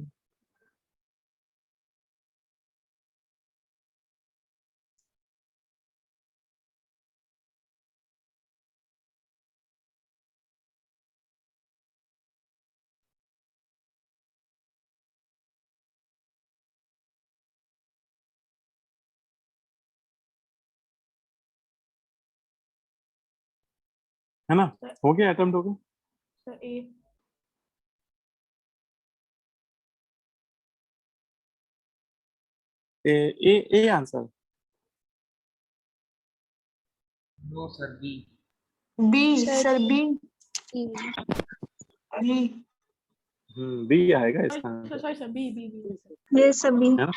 है ना, हो गया, अटेम्प्ट हो गया। Sir A. A A A answer. No sir, B. B sir, B B. B आएगा इसका answer. Sorry sir, B B B. ये सब बी। है ना,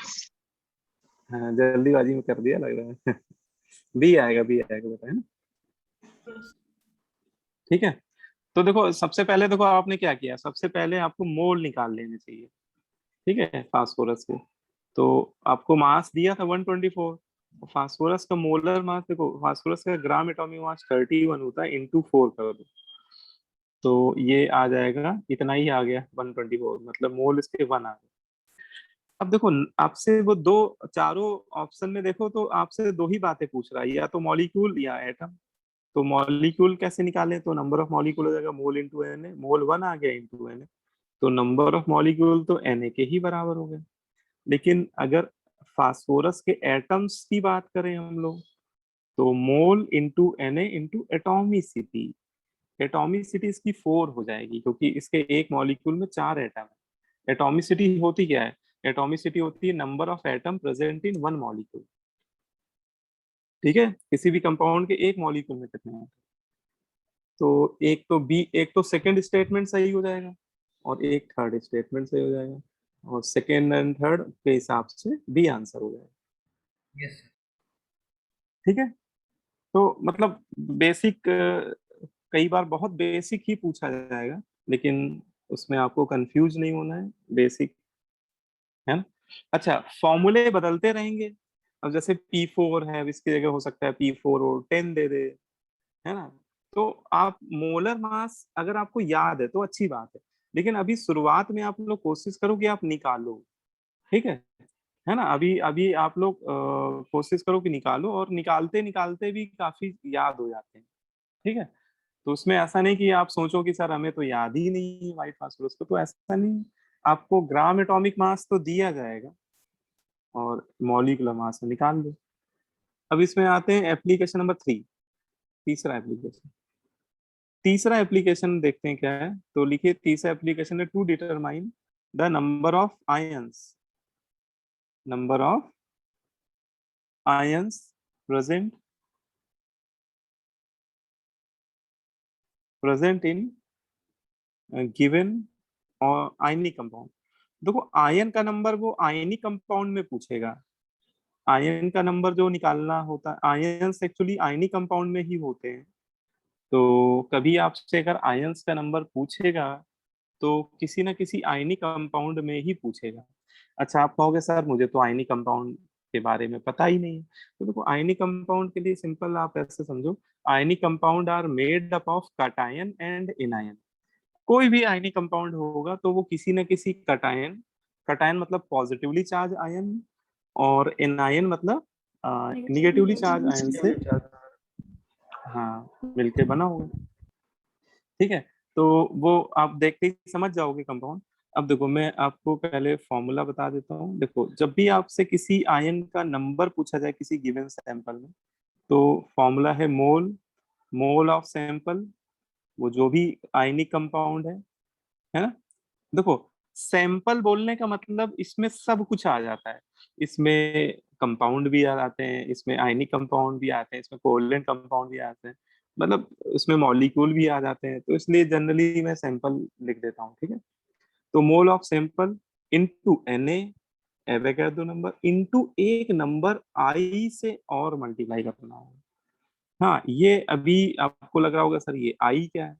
हाँ जल्दीबाजी में कर दिया लग रहा है। बी आएगा, बी आएगा बेटा, है ना। ठीक है, तो देखो सबसे पहले देखो आपने क्या किया, सबसे पहले आपको मोल निकाल लेने चाहिए। ठीक है, फास्फोरस के तो आपको मास दिया था 124, फास्फोरस का मोलर मास देखो, फास्फोरस का ग्राम एटॉमिक मास 31 होता है, इंटू 4 कर दो तो ये आ जाएगा, इतना ही आ गया 124, मतलब मोल इसके 1 आ गए। अब देखो आपसे वो दो, चारों ऑप्शन में देखो तो आपसे दो ही बातें पूछ रहा है, या तो मॉलिक्यूल या एटम। तो मॉलिक्यूल कैसे निकालें, तो नंबर ऑफ मॉलिक्यूल हो जाएगा मोल इंटू एन ए, मोल 1 आ गया इंटू एन ए, तो नंबर ऑफ मॉलिक्यूल तो Na के ही बराबर हो गए। लेकिन अगर फास्फोरस के एटम्स की बात करें हम लोग, तो mole into Na into atomicity, atomicity इसकी 4 हो जाएगी, क्योंकि इसके एक मॉलिक्यूल में 4 एटम है। एटॉमिसिटी होती क्या है, एटॉमिसिटी होती है number of atom present in 1 molecule. ठीक है, किसी भी कंपाउंड के एक मॉलिक्यूल में कितने हैं, तो एक तो सेकंड स्टेटमेंट सही हो जाएगा और एक थर्ड स्टेटमेंट सही हो जाएगा, और सेकंड एंड थर्ड के हिसाब से बी आंसर हो जाएगा। Yes sir. ठीक है, तो मतलब बेसिक, कई बार बहुत बेसिक ही पूछा जाएगा, लेकिन उसमें आपको कंफ्यूज नहीं होना है, बेसिक है ना। अच्छा, फॉर्मूले बदलते रहेंगे, अब जैसे P4 है, अब इसकी जगह हो सकता है P4 और 10 दे दे, है ना। तो आप मोलर मास अगर आपको याद है तो अच्छी बात है, लेकिन अभी शुरुआत में आप लोग कोशिश करो कि आप निकालो। ठीक है ना, अभी अभी आप लोग कोशिश करो कि निकालो, और निकालते निकालते भी काफी याद हो जाते हैं। ठीक है, तो उसमें ऐसा नहीं कि आप सोचो कि सर हमें तो याद ही नहीं है व्हाइट फास्फोरस को, तो ऐसा नहीं, आपको ग्राम एटॉमिक मास तो दिया जाएगा और मॉलिक्यूलर मास निकाल लो। अब इसमें आते हैं एप्लीकेशन नंबर 3, तीसरा एप्लीकेशन। तीसरा एप्लीकेशन देखते हैं क्या है, तो लिखिए तीसरा एप्लीकेशन है to determine the number of ions, number of ions present in given और आयनिक कंपाउंड। देखो आयन का नंबर वो आयनिक कंपाउंड में पूछेगा, आयन का नंबर जो निकालना होता है, आयंस एक्चुअली आयनिक कंपाउंड में ही होते हैं। तो कभी आपसे अगर आयंस का नंबर पूछेगा तो किसी ना किसी आयनिक कंपाउंड में ही पूछेगा। अच्छा, आप कहोगे सर मुझे तो आयनिक कंपाउंड के बारे में पता ही नहीं है, तो देखो आयनिक कंपाउंड के लिए सिंपल आप ऐसे समझो, ionic compound are made up of cation and anion. कोई भी आयनिक कंपाउंड होगा तो वो किसी न किसी कटायन, कटायन मतलब पॉजिटिवली चार्ज आयन, और एनायन मतलब निगेटिवली चार्ज आयन से हाँ मिलके बना होगा। ठीक है, तो वो आप देखते ही समझ जाओगे कंपाउंड। अब देखो मैं आपको पहले फॉर्मूला बता देता हूँ। देखो जब भी आपसे किसी आयन का नंबर पूछा जाए किसी गिवन सैंपल में, तो फॉर्मूला है मोल, मोल ऑफ सैंपल, वो जो भी आयनिक कंपाउंड है ना। देखो सैंपल बोलने का मतलब इसमें सब कुछ आ जाता है। इसमें कंपाउंड भी आ जाते हैं, इसमें आयनिक कंपाउंड भी आते हैं, इसमें कोवलेंट कंपाउंड भी आते हैं, मतलब इसमें मॉलिक्यूल भी आ जाते हैं। तो इसलिए जनरली मैं सैंपल लिख देता हूँ। ठीक है, तो mole of sample into Na, Avogadro number into एक नंबर आई से और मल्टीप्लाई करना होगा। हाँ ये अभी आपको लग रहा होगा सर ये आई क्या है।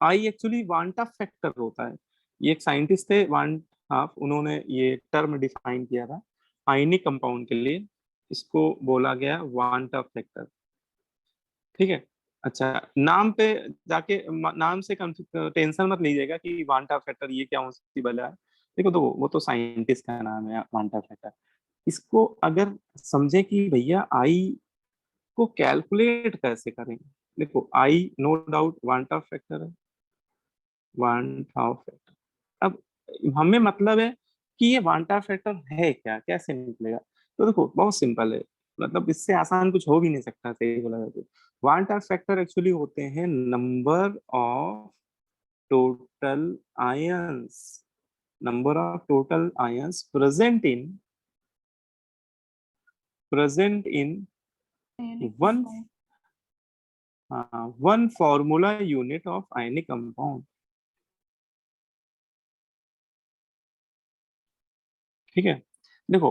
आई एक्चुअली वांटा फैक्टर होता है। ये एक साइंटिस्ट थे वान हाफ, उन्होंने ये टर्म डिफाइन किया था आयनिक कंपाउंड के लिए। इसको बोला गया वांटा फैक्टर। ठीक है, अच्छा नाम पे जाके नाम से टेंशन मत लीजिएगा कि वांटा फैक्टर ये क्या पॉसिबल है। देखो तो वो तो साइंटिस्ट का नाम है वांटा फैक्टर। इसको अगर समझे कि भैया आई को कैलकुलेट कैसे करें, देखो आई नो डाउट वांटा फैक्टर है, वांटा फैक्टर। अब हमें मतलब है कि ये वांटा फैक्टर है क्या, कैसे निकलेगा। तो देखो बहुत सिंपल है, मतलब इससे आसान कुछ हो भी नहीं सकता सही बोला जाए तो। वांटा फैक्टर एक्चुअली होते हैं number of total ions, number of total ions present in Ionic one compound. One formula unit of ionic compound. ठीक है, देखो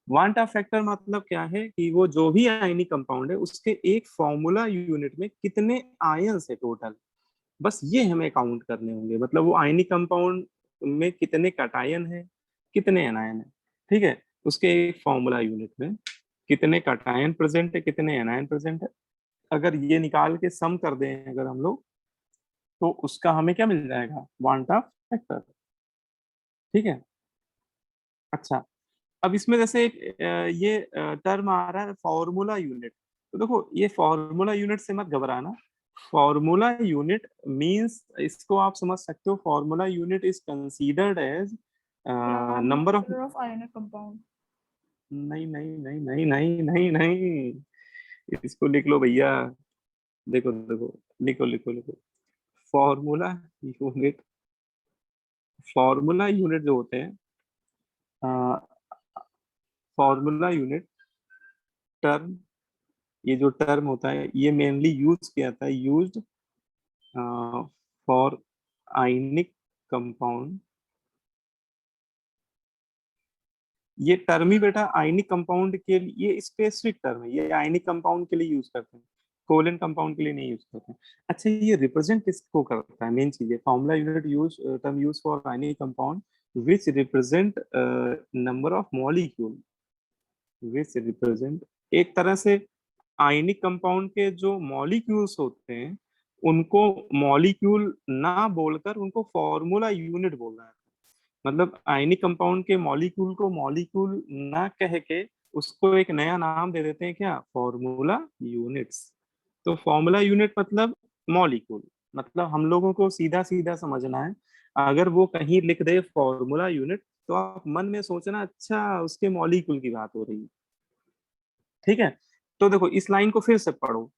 वांटा फैक्टर मतलब क्या है कि वो जो भी आयनिक कंपाउंड है उसके एक फॉर्मूला यूनिट में कितने आयंस है टोटल, बस ये हमें काउंट करने होंगे। मतलब वो आयनिक कंपाउंड में कितने कटायन है, कितने एनायन है। ठीक है, उसके एक फॉर्मूला यूनिट में कितने कटायन प्रेजेंट है, कितने एनायन प्रेजेंट है। अगर ये निकाल के सम कर दें अगर हम लोग, तो उसका हमें क्या मिल जाएगा, वांटा फैक्टर। ठीक है, अच्छा अब इसमें जैसे एक ये टर्म आ रहा है फॉर्मूला यूनिट। तो देखो ये फॉर्मूला यूनिट से मत घबराना। फॉर्मूला यूनिट मींस इसको आप समझ सकते हो, formula unit is considered as Gram number of. molar of ionic compound. नहीं नहीं नहीं नहीं नहीं नहीं नहीं, इसको लिख लो भैया। देखो देखो, लिखो लिखो लिखो, फॉर्मूला यूनिट, फॉर्मूला यूनिट जो होते हैं, फॉर्मूला यूनिट टर्म, ये जो टर्म होता है ये मेनली यूज किया था, यूज्ड फॉर आयनिक कंपाउंड। ये टर्म ही बेटा आयनिक कंपाउंड के लिए, ये स्पेसिफिक टर्म है, ये आयनिक कंपाउंड के लिए यूज करते हैं, कोवलेंट कंपाउंड के लिए नहीं यूज करते हैं। अच्छा ये रिप्रेजेंट किसको करता है, मेन चीज है formula unit use, term use for ionic compound which represent number of molecule, which represent एक तरह से आयनिक कंपाउंड के जो मॉलिक्यूल्स होते हैं उनको मॉलिक्यूल ना बोलकर उनको फॉर्मूला यूनिट बोल रहा है। मतलब आयनिक कंपाउंड के मॉलिक्यूल को मॉलिक्यूल ना कह के उसको एक नया नाम दे देते हैं, क्या, फॉर्मूला यूनिट्स। तो फॉर्मूला यूनिट मतलब मॉलिक्यूल, मतलब हम लोगों को सीधा सीधा समझना है। अगर वो कहीं लिख दे फॉर्मूला यूनिट तो आप मन में सोचना अच्छा उसके मॉलिक्यूल की बात हो रही है। ठीक है, तो देखो इस लाइन को फिर से पढ़ो।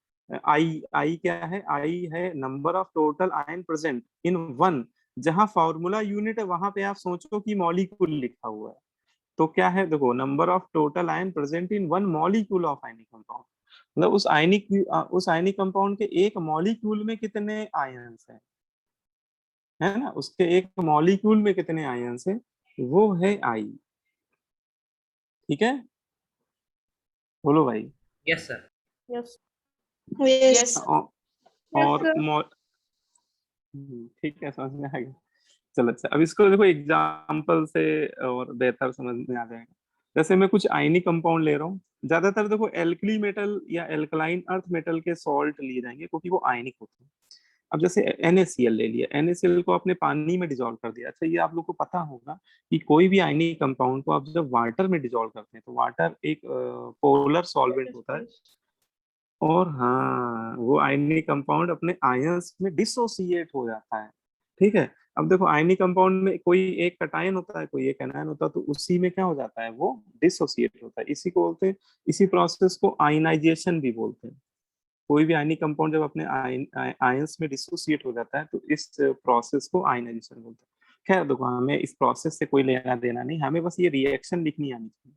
आई आई क्या है, आई है number of total ion present in one. जहां फॉर्मूला यूनिट है वहां पे आप सोचो कि मॉलिक्यूल लिखा हुआ है। तो क्या है, देखो number of total ion present in one molecule of ionic compound, मतलब उस आयनिक कंपाउंड के एक मॉलिक्यूल में कितने आयन्स है ना, उसके एक मॉलिक्यूल में कितने आयन्स है, वो है आई। ठीक है, बोलो भाई। Yes sir. Yes. Yes. और Yes, और sir. ठीक है, समझ में आ गया। चलो अच्छा, अब इसको देखो एग्जाम्पल से और बेहतर समझ में आ जाएगा। जैसे मैं कुछ आयनिक कंपाउंड ले रहा हूँ, ज्यादातर देखो एल्कली मेटल या एल्कलाइन अर्थ मेटल के सॉल्ट लिए जाएंगे क्योंकि वो आयनिक होते हैं। अब जैसे NaCl ले लिया, NaCl को आपने पानी में डिजोल्व कर दिया। अच्छा ये आप लोग को पता होगा कि कोई भी आयनिक कंपाउंड को आप जब वाटर में डिजोल्व करते हैं तो वाटर एक पोलर सॉल्वेंट होता है। Phase. और हाँ, वो आयनिक कंपाउंड अपने आयंस में डिसोसिएट हो जाता है। ठीक है, अब देखो आयनिक कंपाउंड में कोई एक कटायन होता है, कोई एक एनायन होता है, तो उसी में क्या हो जाता है, वो डिसोसिएट होता है। इसी को बोलते हैं, इसी प्रोसेस को आयनाइजेशन भी बोलते हैं। कोई भी आयनिक कंपाउंड जब अपने आयंस में डिसोसिएट हो जाता है तो इस प्रोसेस को आयनाइजेशन बोलते हैं। खैर देखो, हमें इस प्रोसेस से कोई लेना देना नहीं, हमें बस ये रिएक्शन लिखनी आनी चाहिए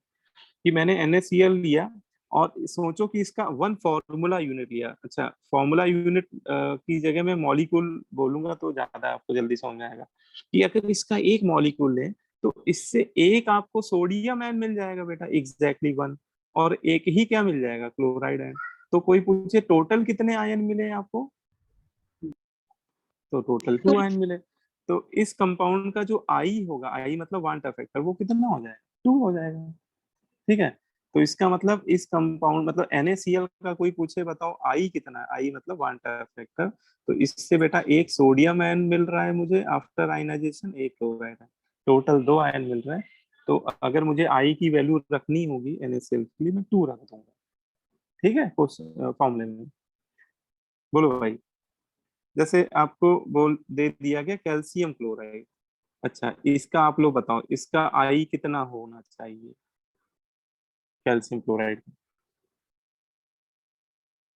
कि मैंने NaCl लिया और सोचो कि इसका वन फॉर्मूला यूनिट लिया। अच्छा, फॉर्मूला यूनिट की जगह मैं मॉलिक्यूल बोलूंगा तो ज्यादा आपको जल्दी समझ में आएगा कि अगर इसका एक मॉलिक्यूल ले तो इससे एक आपको सोडियम आयन मिल जाएगा बेटा, एग्जैक्टली वन, और एक ही क्या मिल जाएगा, क्लोराइड आयन। तो कोई पूछे टोटल कितने आयन मिले आपको, तो टोटल 2 आयन मिले। तो इस कंपाउंड का जो आई होगा, आई मतलब वांट फैक्टर, वो कितना हो जाएगा, 2 हो जाएगा। ठीक है, तो इसका मतलब इस कंपाउंड मतलब NaCl का कोई पूछे बताओ आई कितना है, आई मतलब वांट फैक्टर, तो इससे बेटा एक सोडियम आयन मिल रहा है मुझे आफ्टर आयनाइजेशन, एक क्लोराइड है, टोटल 2 आयन मिल रहा है। तो अगर मुझे आई की वैल्यू रखनी होगी NaCl के लिए, मैं 2 रख दूंगा। ठीक है, उस फॉर्मूले में। बोलो भाई, जैसे आपको बोल दे दिया गया कैल्शियम क्लोराइड। अच्छा, इसका आप लोग बताओ, इसका आई कितना होना चाहिए कैल्शियम क्लोराइड?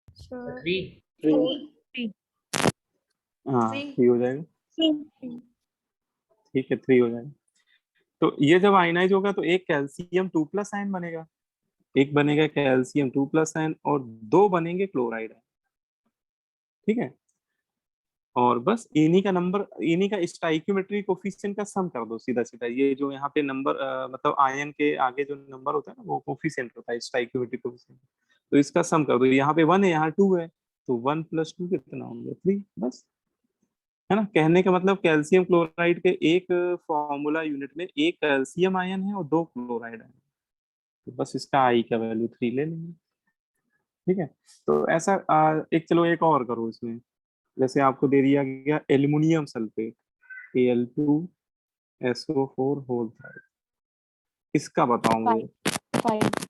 सर 3 हाँ, 3 हो जाएगा। 3 ठीक है, 3 हो जाएगा। तो ये जब आयनाइज होगा तो एक कैल्शियम 2+ आयन बनेगा, एक बनेगा कैल्शियम 2+ आयन, और 2 बनेंगे क्लोराइड आयन। ठीक है, और बस इन्हीं का नंबर, इन्हीं का स्टाइक्योमेट्री कोफिशिएंट का सम कर दो सीधा सीधा। ये जो यहाँ पे नंबर मतलब आयन के आगे जो नंबर होता है ना, वो कोफिशिएंट होता है, स्टाइक्योमेट्री कोफिशिएंट। तो इसका सम कर दो, यहाँ पे 1 है, यहाँ 2 है, तो 1 + 2 कितना होंगे, 3, बस। है ना, कहने का मतलब कैल्शियम क्लोराइड के एक फॉर्मूला यूनिट में एक कैल्शियम आयन है और 2 क्लोराइड आयन, तो बस इसका आई का वैल्यू 3 ले लेंगे। ठीक है, तो ऐसा एक, चलो एक और करो इसमें। जैसे आपको दे दिया गया एल्युमिनियम सल्फेट, Al2SO4 होल थाइड, इसका बताओ मुझे। 5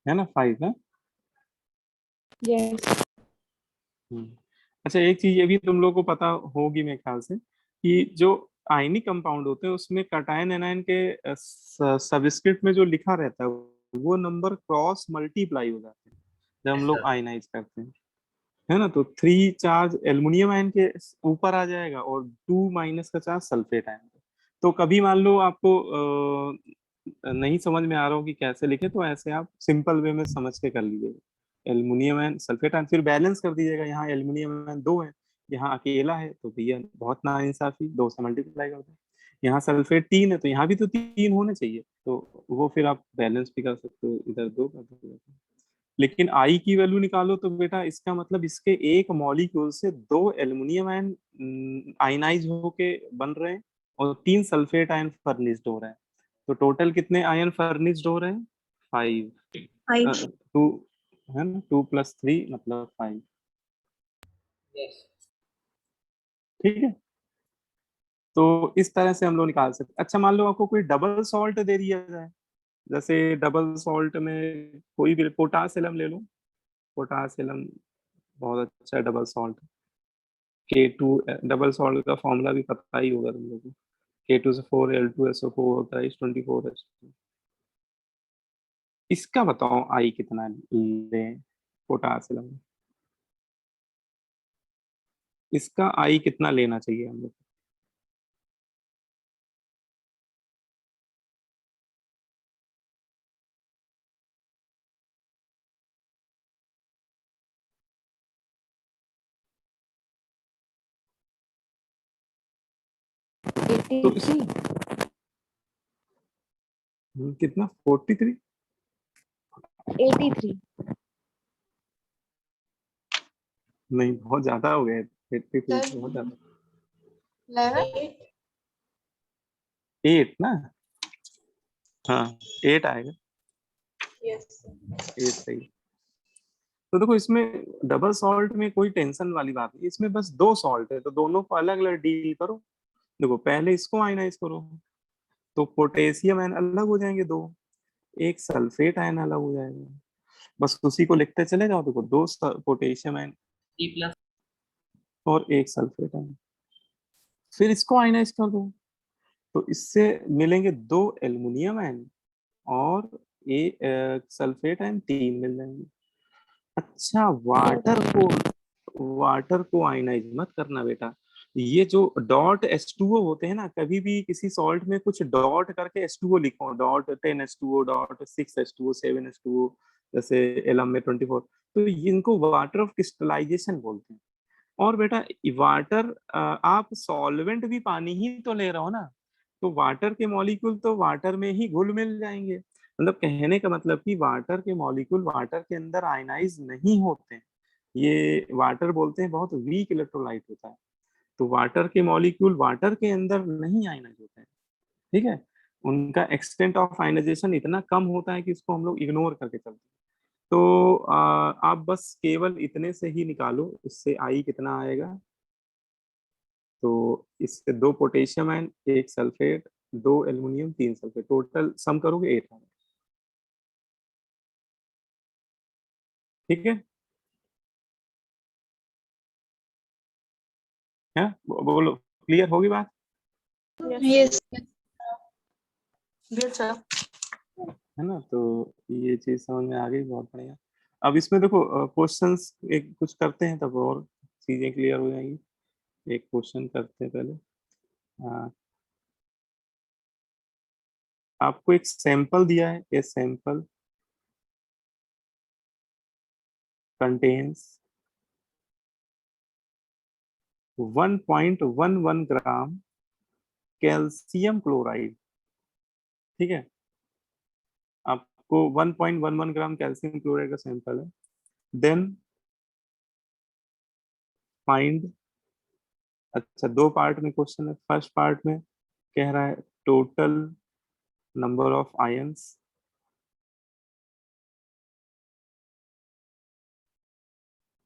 है ना, 5 है। यस अच्छा, एक चीज ये भी तुम लोगों को पता होगी मेरे ख्याल से, कि जो आयनिक कंपाउंड होते हैं उसमें कैटायन एनायन के सबस्क्रिप्ट में जो लिखा रहता है वो नंबर क्रॉस मल्टीप्लाई हो जाते हैं जब हम यस लोग सर। आयनाइज करते हैं। है ना, तो 3 चार्ज एल्युमिनियम आयन के ऊपर आ जाएगा और 2 - का चार्ज सल्फेट आयन पे। तो कभी मान लो आपको नहीं समझ में आ रहा हो कि कैसे लिखे, तो ऐसे आप सिंपल वे में समझ के कर लीजिएगा, एल्युमिनियम आयन सल्फेट आयन, फिर बैलेंस कर दीजिएगा। यहाँ एल्युमिनियम आयन 2 है, यहाँ अकेला है, तो भैया बहुत ना इंसाफी, 2 से मल्टीप्लाई कर दो। यहाँ सल्फेट 3 है, तो यहाँ भी तो 3 होने चाहिए, तो वो फिर आप बैलेंस भी कर सकते हो, इधर 2 कर दो। लेकिन आई की वैल्यू निकालो तो बेटा इसका मतलब इसके एक मॉलिक्यूल से 2 एल्युमिनियम आयन आयनाइज होके बन रहे हैं और 3 सल्फेट आयन फर्निश्ड हो रहे हैं। तो टोटल कितने आयन फर्निश्ड हो रहे हैं, 5। 5 2 है ना, 2 + 3 मतलब 5। यस ठीक है, तो इस तरह से हम लोग निकाल सकते। अच्छा, मान लो आपको कोई डबल सॉल्ट दे दिया जाए, जैसे डबल सॉल्ट में कोई भी पोटासियम ले लो, पोटासियम बहुत अच्छा double salt. K2 double salt का फॉर्मूला भी पता ही होगा तुम लोगों को, K2 से 4 Al2SO4 होता है 24H2। इसका बताओ आई कितना लें पोटासियम, इसका आई कितना लेना चाहिए हम लोग? तो इस 83 कितना 43? 83 नहीं, बहुत ज्यादा हो गया, 83 सर बहुत ज्यादा। 11 एट ना, हाँ 8 आएगा, यस 8 सही। तो देखो इसमें डबल सॉल्ट में कोई टेंशन वाली बात नहीं, इसमें बस 2 सॉल्ट है तो दोनों को अलग अलग डील करो। देखो पहले इसको आयनाइज करो, तो पोटेशियम आयन अलग हो जाएंगे 2, एक सल्फेट आयन अलग हो जाएगा। बस उसी को लिखते चले जाओ। देखो 2 पोटेशियम आयन P+, और 1 सल्फेट आयन, फिर इसको आयनाइज कर दो तो इससे मिलेंगे 2 एल्युमिनियम आयन और सल्फेट आयन 3 मिल जाएंगे। अच्छा, वाटर को आयनाइज मत करना बेटा। ये जो डॉट H2O होते हैं ना, कभी भी किसी सॉल्ट में कुछ डॉट करके H2O लिखो, dot 10H2O, dot 6H2O, 7H2O, जैसे एलम में 24, तो इनको वाटर ऑफ क्रिस्टलाइजेशन बोलते हैं। और बेटा वाटर, आप सॉल्वेंट भी पानी ही तो ले रहे हो ना, तो वाटर के मॉलिक्यूल तो वाटर में ही घुल मिल जाएंगे। मतलब कहने का मतलब कि वाटर के मॉलिक्यूल वाटर के अंदर आयनाइज नहीं होते हैं। ये वाटर बोलते हैं बहुत वीक इलेक्ट्रोलाइट होता है, तो वाटर के मॉलिक्यूल वाटर के अंदर नहीं आयनाइज होते हैं। ठीक है, उनका एक्सटेंट ऑफ आयनाइजेशन इतना कम होता है कि इसको हम लोग इग्नोर करके चलते हैं। तो आप बस केवल इतने से ही निकालो, इससे आई कितना आएगा। तो इससे 2 potassium ion, 1 sulphate, 2 aluminium, 3 sulphate, total sum करोगे 8 आएगा। ठीक है, है बोलो, क्लियर होगी बात? Yes. Yes, sir. है ना, तो ये चीज समझ में आ गई, बहुत बढ़िया। अब इसमें देखो क्वेश्चंस एक कुछ करते हैं तब और चीजें क्लियर हो जाएंगी। एक क्वेश्चन करते हैं पहले। हाँ, आपको एक सैंपल दिया है, ये सैंपल कंटेन्स 1.11 ग्राम कैल्शियम क्लोराइड। ठीक है, आपको 1.11 ग्राम कैल्शियम क्लोराइड का सैंपल है। देन फाइंड, अच्छा 2 पार्ट में क्वेश्चन है। फर्स्ट पार्ट में कह रहा है टोटल नंबर ऑफ आयंस,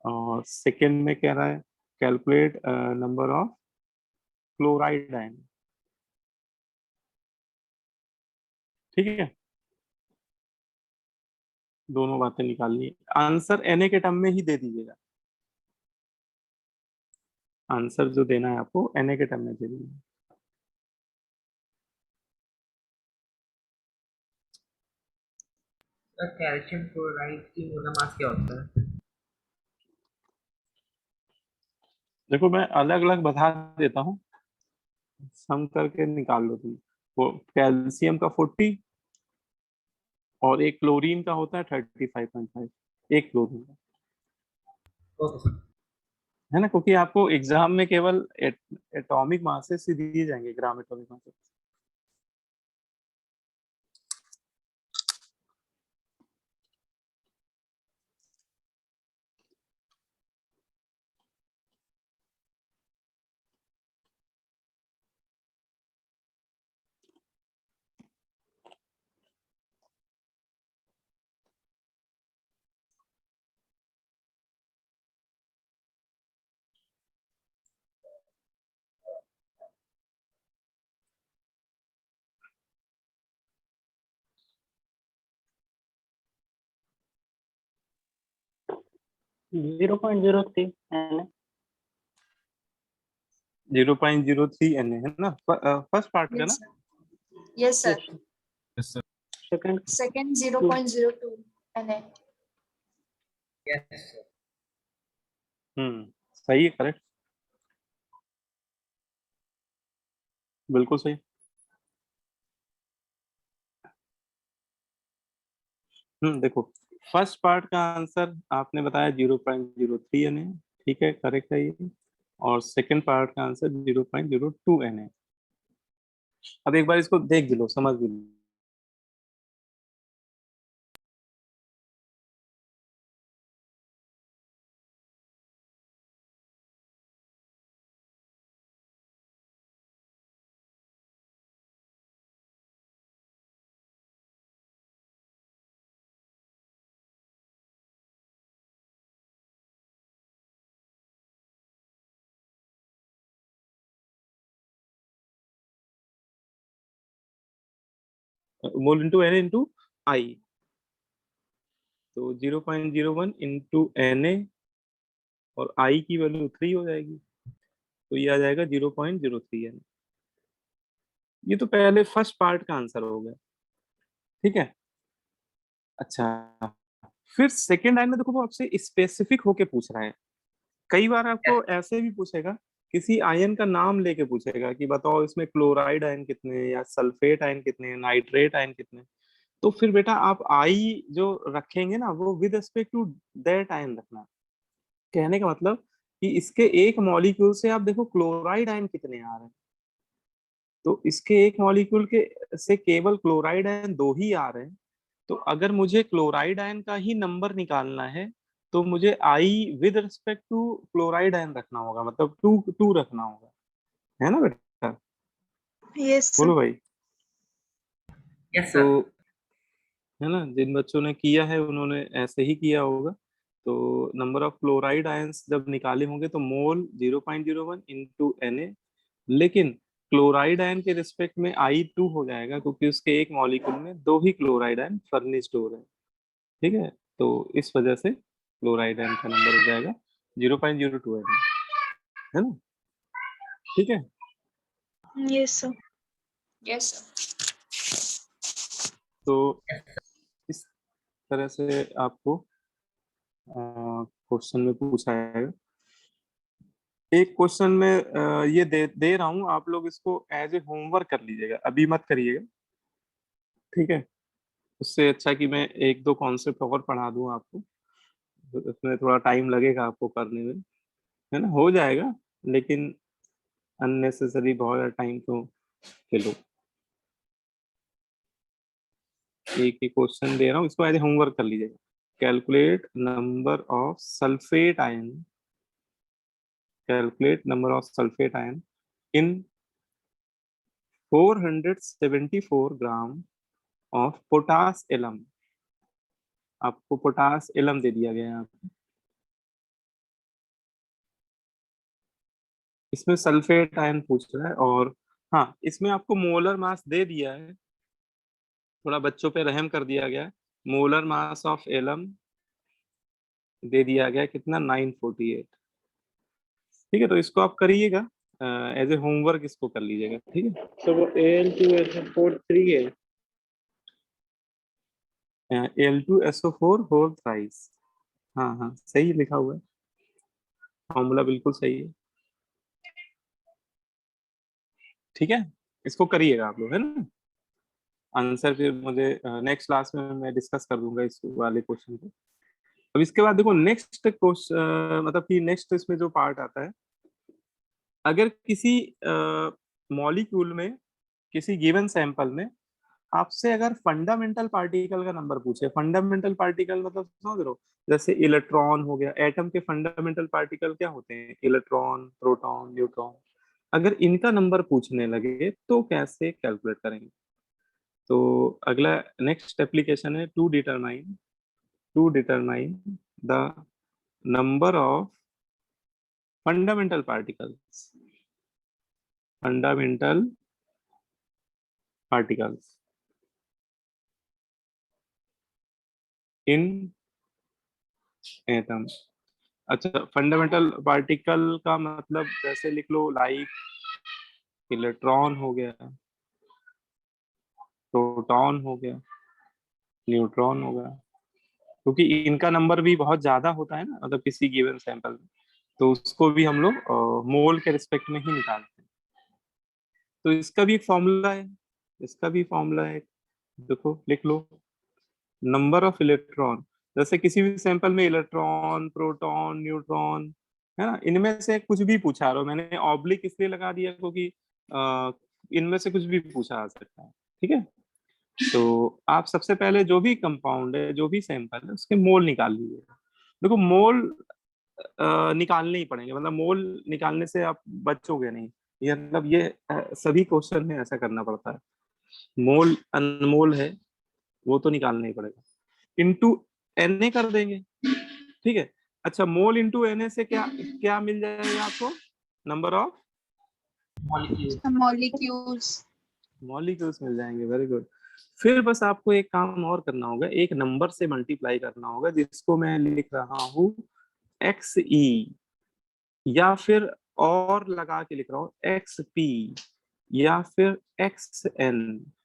और सेकेंड में कह रहा है calculate number of chloride ion. ठीक है, दोनों बातें निकालनी है। आंसर Na के टर्म में ही दे दीजिएगा, आंसर जो देना है आपको Na के टर्म में दे दीजिएगा। सर कैल्शियम क्लोराइड की मोलर मास क्या होता है? देखो मैं अलग अलग बता देता हूँ, सम करके निकाल लो तुम। वो कैल्शियम का 40 और एक क्लोरीन का होता है 35.5, एक क्लोरीन का, ओके सर। है ना, क्योंकि आपको एग्जाम में केवल एटॉमिक मासेस ही दिए जाएंगे, gram atomic masses. Zero point zero three 0.03 Na है ना, फर्स्ट पार्ट का ना। Yes, sir. Yes, sir. Second Second 0.02 Na. Yes sir. सही है, करेक्ट, बिल्कुल सही। देखो फर्स्ट पार्ट का आंसर आपने बताया 0.03 Na, ठीक है, करेक्ट है ये। और सेकंड पार्ट का आंसर 0.02 Na। अब एक बार इसको देख भी लो, समझ भी लो। मोल इंटू Na इंटू आई। तो 0.01 इंटू Na और I की वैल्यू 3 हो जाएगी, तो ये आ जाएगा 0.03 Na। ये तो पहले फर्स्ट पार्ट का आंसर हो गया, ठीक है। अच्छा, फिर सेकेंड लाइन में देखो वो आपसे स्पेसिफिक होके पूछ रहा है। कई बार आपको ऐसे भी पूछेगा, किसी आयन का नाम लेके पूछेगा कि बताओ इसमें क्लोराइड आयन कितने हैं, या सल्फेट आयन कितने हैं, नाइट्रेट आयन कितने हैं। तो फिर बेटा आप आई जो रखेंगे ना वो with respect to that ion रखना। कहने का मतलब कि इसके एक मॉलिक्यूल से आप देखो क्लोराइड आयन कितने आ रहे हैं, तो इसके एक मॉलिक्यूल के से केवल क्लोराइड आयन 2 ही आ रहे हैं। तो अगर मुझे क्लोराइड आयन का ही नंबर निकालना है तो मुझे i with respect to chloride ion रखना होगा, मतलब 2 रखना होगा, है ना बेटा? Yes, sir. बोलो भाई। यस तो सर। है ना, जिन बच्चों ने किया है उन्होंने ऐसे ही किया होगा। तो नंबर ऑफ क्लोराइड आयंस जब निकाले होंगे तो मोल 0.01 इंटू Na, लेकिन क्लोराइड आयन के रिस्पेक्ट में I2 हो जाएगा क्योंकि उसके एक मॉलिक्यूल में 2 ही क्लोराइड आयन फर्निश्ड हो रहे हैं, ठीक है। तो इस वजह से क्लोराइड आयन का नंबर हो जाएगा 0.02 है ना, ठीक है। Yes, sir. Yes, sir. तो इस तरह से आपको क्वेश्चन में पूछा जाएगा। एक क्वेश्चन में ये दे रहा हूँ, आप लोग इसको एज ए होमवर्क कर लीजिएगा, अभी मत करिएगा, ठीक है। उससे अच्छा कि मैं एक दो कॉन्सेप्ट और पढ़ा दूं आपको, तो इसमें थोड़ा टाइम लगेगा आपको करने में, है ना, हो जाएगा, लेकिन अननेसेसरी बहुत ज़्यादा टाइम तो चलो। एक ही क्वेश्चन दे रहा हूँ, इसको एज ए होमवर्क कर लीजिएगा। Calculate number of sulphate ion, calculate number of sulphate ion in 474 gram of potash alum. आपको पोटास एलम दे दिया गया है यहाँ पे। इसमें सल्फेट आयन पूछ रहा है, और हाँ इसमें आपको मोलर मास दे दिया है, थोड़ा बच्चों पे रहम कर दिया गया है। मोलर मास ऑफ एलम दे दिया गया है कितना, 948, ठीक है। तो इसको आप करिएगा एज ए होमवर्क, इसको कर लीजिएगा, ठीक है। तो वो Al2SO4 3 है। Al2SO4 होल थ्राइस, हाँ हाँ सही लिखा हुआ है, फॉर्मूला बिल्कुल सही है, ठीक है। इसको करिएगा आप लोग, है ना। आंसर फिर मुझे नेक्स्ट क्लास में मैं डिस्कस कर दूंगा इस वाले क्वेश्चन को। अब इसके बाद देखो नेक्स्ट क्वेश्चन, मतलब कि नेक्स्ट इसमें जो पार्ट आता है, अगर किसी मॉलिक्यूल में, किसी गिवन सैंपल में आपसे अगर फंडामेंटल पार्टिकल का नंबर पूछे, फंडामेंटल पार्टिकल मतलब समझ रहे हो, जैसे इलेक्ट्रॉन हो गया, एटम के फंडामेंटल पार्टिकल क्या होते हैं, इलेक्ट्रॉन, प्रोटॉन, न्यूट्रॉन, अगर इनका नंबर पूछने लगे तो कैसे कैलकुलेट करेंगे। तो अगला नेक्स्ट एप्लीकेशन है to determine the number of fundamental particles, fundamental particles in atom. अच्छा, फंडामेंटल पार्टिकल का मतलब जैसे लिख लो, लाइक इलेक्ट्रॉन हो गया, प्रोटॉन हो गया, न्यूट्रॉन हो गया, क्योंकि इनका नंबर भी बहुत ज्यादा होता है ना, मतलब किसी गिवन सैंपल में, तो उसको भी हम लोग मोल के रिस्पेक्ट में ही निकालते हैं। तो इसका भी एक फॉर्मूला है, इसका भी फॉर्मूला है, देखो लिख लो। नंबर ऑफ इलेक्ट्रॉन, जैसे किसी भी सैंपल में इलेक्ट्रॉन, प्रोटॉन, न्यूट्रॉन, है ना, इनमें से कुछ भी पूछा रहा हो, मैंने ऑब्लिक इसलिए लगा दिया क्योंकि इनमें से कुछ भी पूछा आ सकता है, ठीक है। तो आप सबसे पहले जो भी कंपाउंड है, जो भी सैंपल है, उसके मोल निकाल लीजिए। देखो मोल निकालने ही पड़ेंगे, मतलब मोल निकालने से आप बचोगे नहीं, ये मतलब ये सभी क्वेश्चन में ऐसा करना पड़ता है। मोल अनमोल है वो तो निकालना ही पड़ेगा, इनटू Na कर देंगे, ठीक है। अच्छा, मोल इंटू Na से क्या क्या मिल जाएगा आपको, number of molecule. Molecules. Molecules मिल जाएंगे, वेरी गुड। फिर बस आपको एक काम और करना होगा, एक नंबर से मल्टीप्लाई करना होगा, जिसको मैं लिख रहा हूँ एक्स ई, या फिर और लगा के लिख रहा हूँ एक्स पी, या फिर एक्स एन।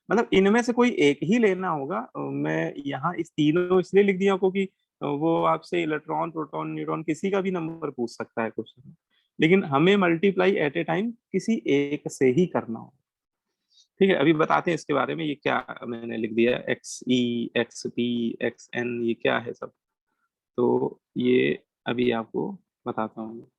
मतलब इनमें से कोई एक ही लेना होगा। मैं यहाँ इस तीनों इसलिए लिख दिया क्योंकि वो आपसे इलेक्ट्रॉन, प्रोटॉन, न्यूट्रॉन किसी का भी नंबर पूछ सकता है क्वेश्चन में, लेकिन हमें मल्टीप्लाई एट ए टाइम किसी एक से ही करना हो। ठीक है, अभी बताते हैं इसके बारे में। ये क्या मैंने लिख दिया, एक्स ई, एक्स पी, एक्स एन, ये क्या है सब, तो ये अभी आपको बताता हूँ।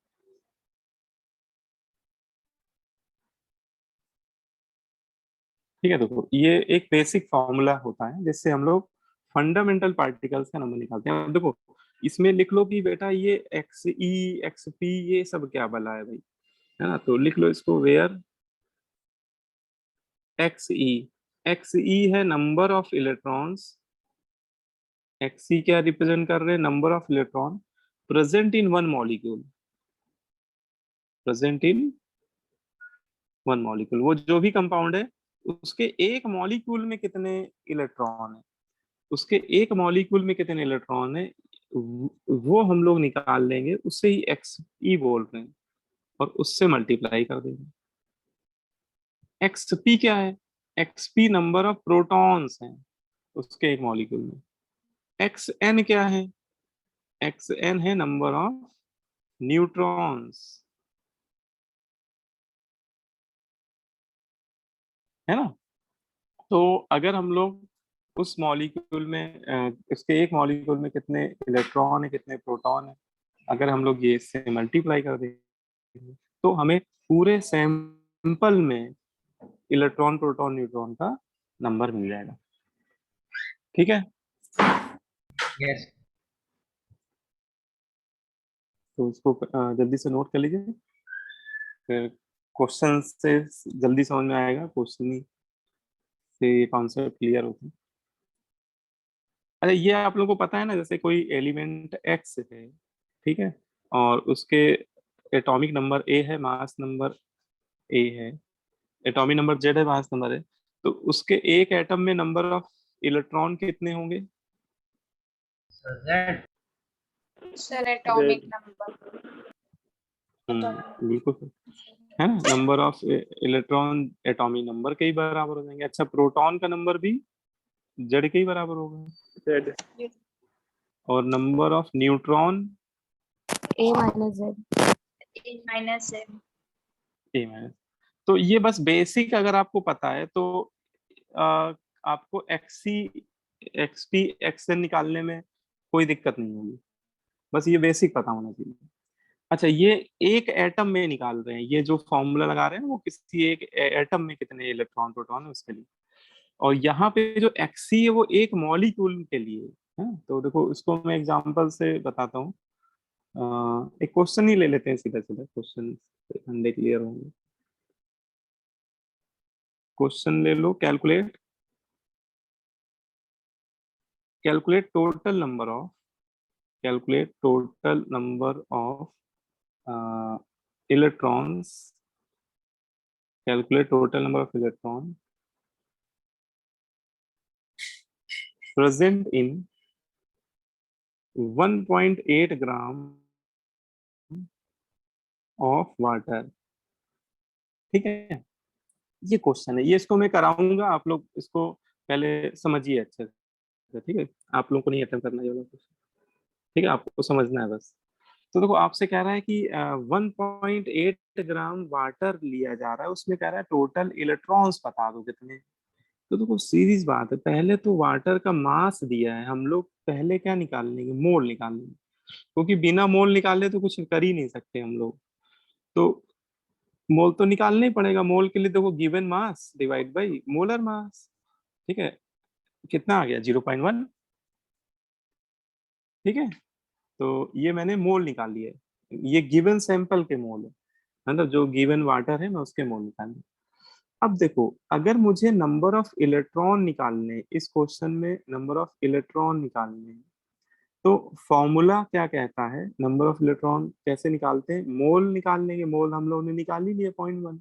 ठीक है, देखो ये एक बेसिक फॉर्मूला होता है जिससे हम लोग फंडामेंटल पार्टिकल्स का नंबर निकालते हैं। अब देखो इसमें लिख लो कि बेटा ये एक्स ई, एक्स पी, ये सब क्या बला है भाई, है ना। तो लिख लो इसको, वेयर एक्स ई, एक्स ई है नंबर ऑफ इलेक्ट्रॉन्स, एक्स ई क्या रिप्रेजेंट कर रहे हैं, number of electron present in one molecule, present in one molecule. वो जो भी कंपाउंड है उसके एक मॉलिक्यूल में कितने इलेक्ट्रॉन है, उसके एक मॉलिक्यूल में कितने इलेक्ट्रॉन है, वो हम लोग निकाल लेंगे, उससे ही एक्स ई बोल रहे हैं, और उससे मल्टीप्लाई कर देंगे। एक्स पी क्या है, x P number of protons हैं उसके एक मॉलिक्यूल में। एक्स एन क्या है, एक्स एन है नंबर ऑफ न्यूट्रॉन्स, है ना। तो अगर हम लोग उस मॉलिक्यूल में इसके एक मॉलिक्यूल में कितने इलेक्ट्रॉन है, कितने प्रोटॉन है, अगर हम लोग ये इससे मल्टीप्लाई कर देंगे तो हमें पूरे सैंपल में इलेक्ट्रॉन, प्रोटॉन, न्यूट्रॉन का नंबर मिल जाएगा। ठीक है, Yes. तो इसको जल्दी से नोट कर लीजिए, फिर क्वेश्चन से जल्दी समझ में आएगा, क्वेश्चन से कॉन्सेप्ट क्लियर होते हैं। अच्छा, ये आप लोगों को पता है ना, जैसे कोई एलिमेंट एक्स है, ठीक है, और उसके एटॉमिक नंबर ए है, मास नंबर ए है, एटॉमिक नंबर जेड है, मास नंबर है, तो उसके एक एटम में नंबर ऑफ इलेक्ट्रॉन कितने होंगे? So that Sir, atomic number. बिल्कुल सही, है ना। Number of electron atomic number के ही बराबर हो जाएंगे। अच्छा, प्रोटॉन का नंबर भी जेड के ही बराबर होगा, Z, और number of neutron A minus Z. A minus M. A minus. तो ये बस बेसिक अगर आपको पता है तो आपको एक्सी, एक्सपी, एक्सएन निकालने में कोई दिक्कत नहीं होगी, बस ये बेसिक पता होना चाहिए। अच्छा, ये एक एटम में निकाल रहे हैं, ये जो फॉर्मूला लगा रहे हैं वो किसी एक एटम में कितने इलेक्ट्रॉन, प्रोटॉन है उसके लिए, और यहाँ पे जो एक्सी है वो एक मॉलिक्यूल के लिए है। तो देखो इसको मैं एग्जांपल से बताता हूँ। एक क्वेश्चन ही ले लेते हैं, सीधा सीधा क्वेश्चन ठंडे क्लियर होंगे। क्वेश्चन ले लो, calculate, calculate total number of, calculate total number of electrons, calculate total number of electron present in 1.8 gram of water। ठीक है, ये क्वेश्चन है, ये इसको मैं कराऊंगा, आप लोग इसको पहले समझिए अच्छे से। ठीक है, आप लोगों को नहीं अटेम्प्ट करना ये वाला क्वेश्चन, ठीक है, आपको समझना है बस। तो देखो आपसे कह रहा है कि 1.8 ग्राम वाटर लिया जा रहा है, उसमें कह रहा है टोटल इलेक्ट्रॉन्स बता दो कितने। तो देखो सीरीज बात है, पहले तो वाटर का मास दिया है, हम लोग पहले क्या निकाल लेंगे, मोल निकाल लेंगे, क्योंकि बिना मोल निकाले तो कुछ कर ही नहीं सकते हम लोग। तो मोल तो निकालना ही पड़ेगा। मोल के लिए देखो given mass divide by molar mass. ठीक है, कितना आ गया, 0.1। ठीक है, तो ये मैंने मोल निकाल लिया है, ये गिवन सैंपल के मोल है, मतलब जो गिवन वाटर है मैं उसके मोल निकाल लिया। अब देखो अगर मुझे नंबर ऑफ इलेक्ट्रॉन निकालने, इस क्वेश्चन में नंबर ऑफ इलेक्ट्रॉन निकालने, तो फॉर्मूला क्या कहता है, नंबर ऑफ इलेक्ट्रॉन कैसे निकालते हैं, मोल निकाल लेंगे, मोल हम लोग ने निकाल ही लिया 0.1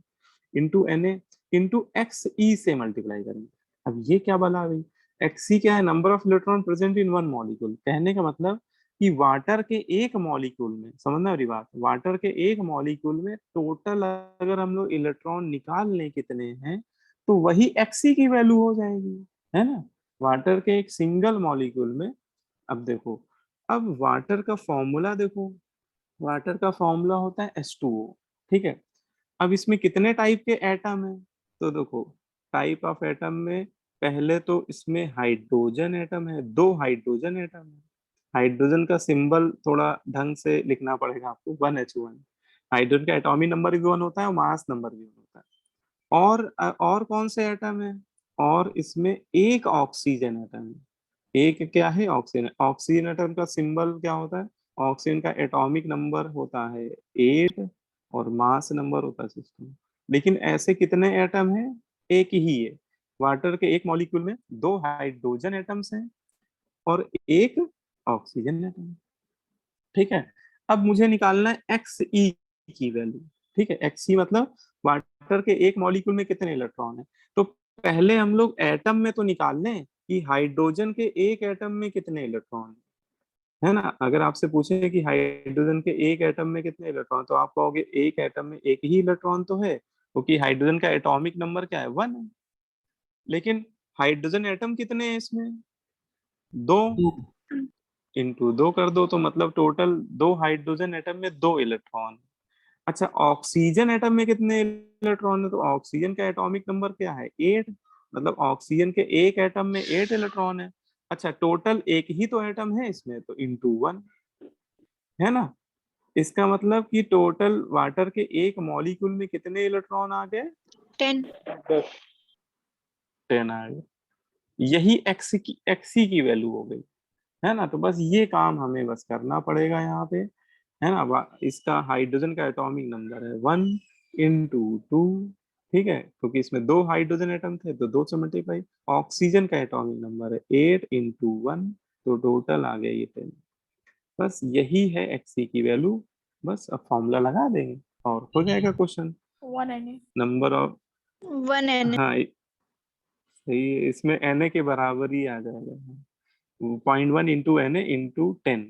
into N A into x ई से मल्टीप्लाई करेंगे। अब ये क्या बला भाई, Xc क्या है, number of electron present in one molecule. कहने का मतलब कि वाटर के एक मॉलिक्यूल में, समझना मेरी बात, वाटर के एक मॉलिक्यूल में टोटल अगर हम लोग इलेक्ट्रॉन निकाल लें कितने हैं, तो वही Xc की वैल्यू हो जाएगी, है ना, वाटर के एक सिंगल मॉलिक्यूल में। अब देखो, अब वाटर का फॉर्मूला देखो, वाटर का फॉर्मूला होता है H2O, ठीक है। अब इसमें कितने टाइप के एटम है, तो देखो टाइप ऑफ एटम में पहले तो इसमें हाइड्रोजन एटम है, 2 हाइड्रोजन एटम है। हाइड्रोजन का सिंबल थोड़ा ढंग से लिखना पड़ेगा आपको, 1H1। हाइड्रोजन का एटॉमिक नंबर भी 1 होता है और मास नंबर भी 1 होता है। और कौन से एटम है, और इसमें एक ऑक्सीजन एटम है। एक क्या है, ऑक्सीजन। ऑक्सीजन एटम का सिंबल क्या होता है, ऑक्सीजन का एटॉमिक नंबर होता है 8 और मास नंबर होता है 16। लेकिन ऐसे कितने एटम हैं, एक ही है। वाटर के एक मॉलिक्यूल में 2 हाइड्रोजन एटम्स हैं और एक ऑक्सीजन एटम, ठीक है। अब मुझे निकालना है Xe की वैल्यू, ठीक है। Xe मतलब वाटर के एक मॉलिक्यूल में कितने इलेक्ट्रॉन है। तो पहले हम लोग एटम में तो निकाल लें कि हाइड्रोजन के एक एटम में कितने इलेक्ट्रॉन है ना। अगर आपसे पूछे कि हाइड्रोजन के एक एटम में कितने इलेक्ट्रॉन, तो आप कहोगे एक एटम में एक ही इलेक्ट्रॉन तो है, क्योंकि हाइड्रोजन का एटॉमिक नंबर क्या है, 1 है। लेकिन हाइड्रोजन एटम कितने हैं इसमें, 2, 2 इंटू 2 कर दो तो मतलब टोटल 2 हाइड्रोजन एटम में 2 इलेक्ट्रॉन। अच्छा, ऑक्सीजन एटम में कितने इलेक्ट्रॉन है, तो ऑक्सीजन का एटॉमिक नंबर क्या है, 8, मतलब ऑक्सीजन के एक एटम में 8 इलेक्ट्रॉन है। अच्छा, टोटल एक ही तो एटम है इसमें, तो इंटू 1, है ना। इसका मतलब कि टोटल वाटर के एक मॉलिक्यूल में कितने इलेक्ट्रॉन आ गए, 10. 10 आ गए। यही Xc की वैल्यू हो गई, है ना। तो बस ये काम हमें बस करना पड़ेगा यहाँ पे, है ना। इसका हाइड्रोजन का एटॉमिक नंबर है 1 × 2, ठीक है, क्योंकि इसमें 2 हाइड्रोजन एटम थे तो 2 से मल्टीप्लाई। ऑक्सीजन का एटॉमिक नंबर है 8 × 1, तो टोटल आ गया ये 10। बस यही है Xc की वैल्यू। बस अब फॉर्मूला लगा देंगे और हो जाएगा question. 1 Na. Number of, 1 Na. हाँ सही है, इसमें Na के बराबर ही आ जाएगा, 0.1 × Na × 10,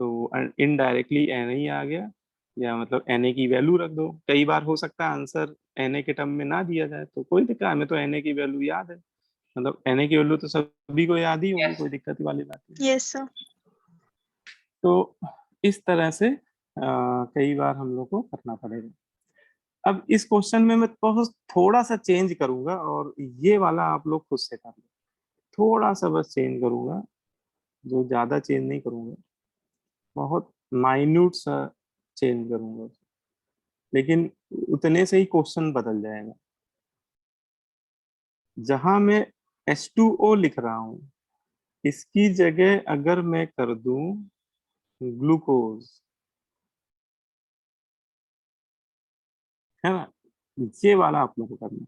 तो इनडायरेक्टली Na ही आ गया, या मतलब Na की वैल्यू रख दो। कई बार हो सकता है आंसर Na के टर्म में ना दिया जाए, तो कोई दिक्कत, हमें तो Na की वैल्यू याद है, मतलब Na की वैल्यू तो सभी को याद ही होगी, कोई दिक्कत वाली बात नहीं। Yes, sir. तो इस तरह से कई बार हम लोग को करना पड़ेगा। अब इस क्वेश्चन में मैं बहुत थोड़ा सा चेंज करूंगा, और ये वाला आप लोग खुद से कर लो, थोड़ा सा बस चेंज करूंगा, जो ज्यादा चेंज नहीं करूंगा, बहुत माइन्यूट सा चेंज करूंगा, लेकिन उतने से ही क्वेश्चन बदल जाएगा। जहां मैं H2O लिख रहा हूं, इसकी जगह अगर मैं कर दूं ग्लूकोज, है ना, ये वाला आप लोगों को करना।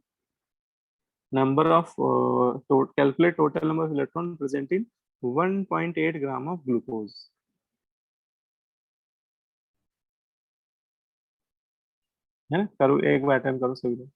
Number of calculate total number of electron present in 1.8 gram of glucose, है ना। करो, एक बार अटेम्प्ट करो सभी लोग।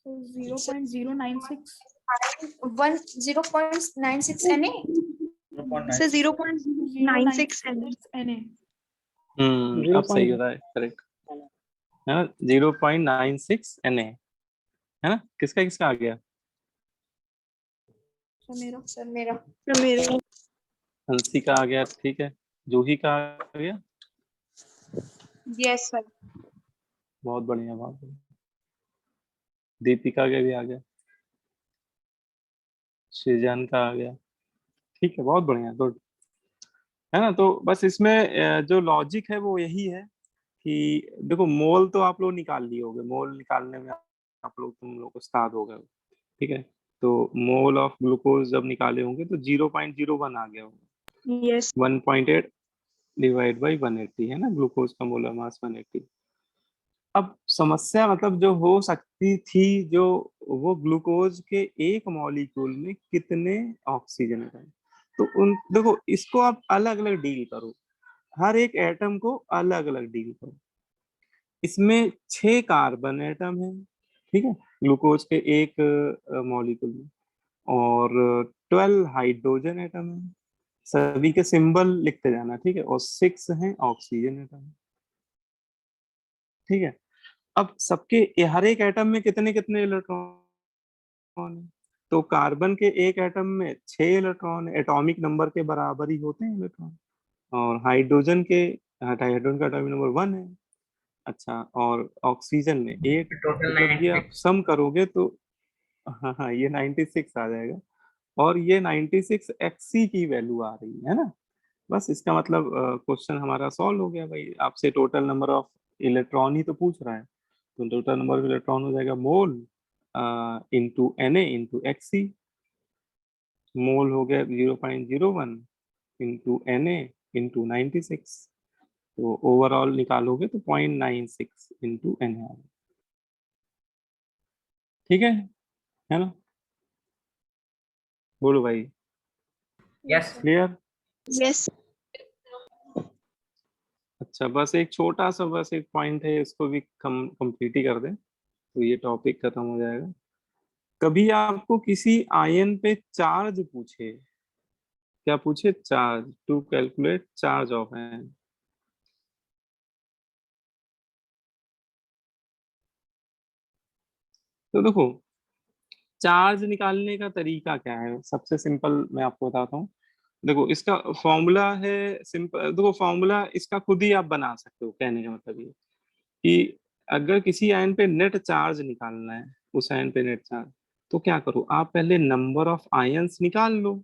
So 0.096. 0.96 Na. 0.9. So 0.96 Na. Na. अब सही हो रहा है, करेक्ट है ना। 0.96 Na है ना। किसका किसका आ गया? सर मेरा सर मेरा हंसी का आ गया, ठीक है। जूही का आ गया, यस सर। बहुत बढ़िया बहुत बढ़िया। दीपिका का भी आ गया, सृजन का आ गया, ठीक है, बहुत बढ़िया, गुड। है ना। तो बस इसमें जो लॉजिक है वो यही है कि देखो मोल तो आप लोग निकाल लिए होगे, मोल निकालने में आप लोग तुम लोग उस्ताद हो गए, ठीक है। तो मोल ऑफ ग्लूकोज जब निकाले होंगे तो 0.01 आ गया होगा। यस 1.8 डिवाइड बाई 180 है ना, ग्लूकोज का मोलर मास 180। अब समस्या मतलब जो हो सकती थी, जो वो ग्लूकोज के एक मॉलिक्यूल में कितने ऑक्सीजन है, तो उन देखो इसको आप अलग अलग डील करो, हर एक एटम को अलग अलग डील करो। इसमें 6 कार्बन एटम है, ठीक है, ग्लूकोज के एक मॉलिक्यूल में, और 12 हाइड्रोजन एटम है। सभी के सिंबल लिखते जाना, ठीक है, और 6 हैं ऑक्सीजन एटम, ठीक है। अब सबके हर एक एटम में कितने कितने इलेक्ट्रॉन है? तो कार्बन के एक एटम में 6 इलेक्ट्रॉन, एटॉमिक नंबर के बराबर ही होते हैं इलेक्ट्रॉन। और हाइड्रोजन का एटॉमिक नंबर 1 है। अच्छा, और ऑक्सीजन में 8। तो टोटल जब ये आप 96। सम करोगे तो हाँ हाँ, ये 96 आ जाएगा। और ये 96 XC की वैल्यू आ रही है ना। बस इसका मतलब क्वेश्चन हमारा सॉल्व हो गया भाई। आपसे टोटल नंबर ऑफ इलेक्ट्रॉन ही तो पूछ रहा है, तो टोटल नंबर ऑफ इलेक्ट्रॉन हो जाएगा mole into Na into XC। मोल हो गया 0.01 इंटू Na इंटू 96। तो ओवरऑल निकालोगे तो 0.96 इंटू Na, ठीक है ना। बोलो भाई, यस क्लियर? यस अच्छा, बस एक छोटा सा बस एक पॉइंट है, इसको भी कंप्लीट ही कर दें तो ये टॉपिक खत्म हो जाएगा। कभी आपको किसी आयन पे चार्ज पूछे, क्या पूछे? Charge, to calculate charge of ion. तो देखो चार्ज निकालने का तरीका क्या है, सबसे सिंपल मैं आपको बताता हूँ। देखो इसका फॉर्मूला है सिंपल, देखो फॉर्मूला इसका खुद ही आप बना सकते हो। कहने का मतलब ये कि अगर किसी आयन पे नेट चार्ज निकालना है, उस आयन पे नेट चार्ज, तो क्या करो आप पहले नंबर ऑफ आयंस निकाल लो।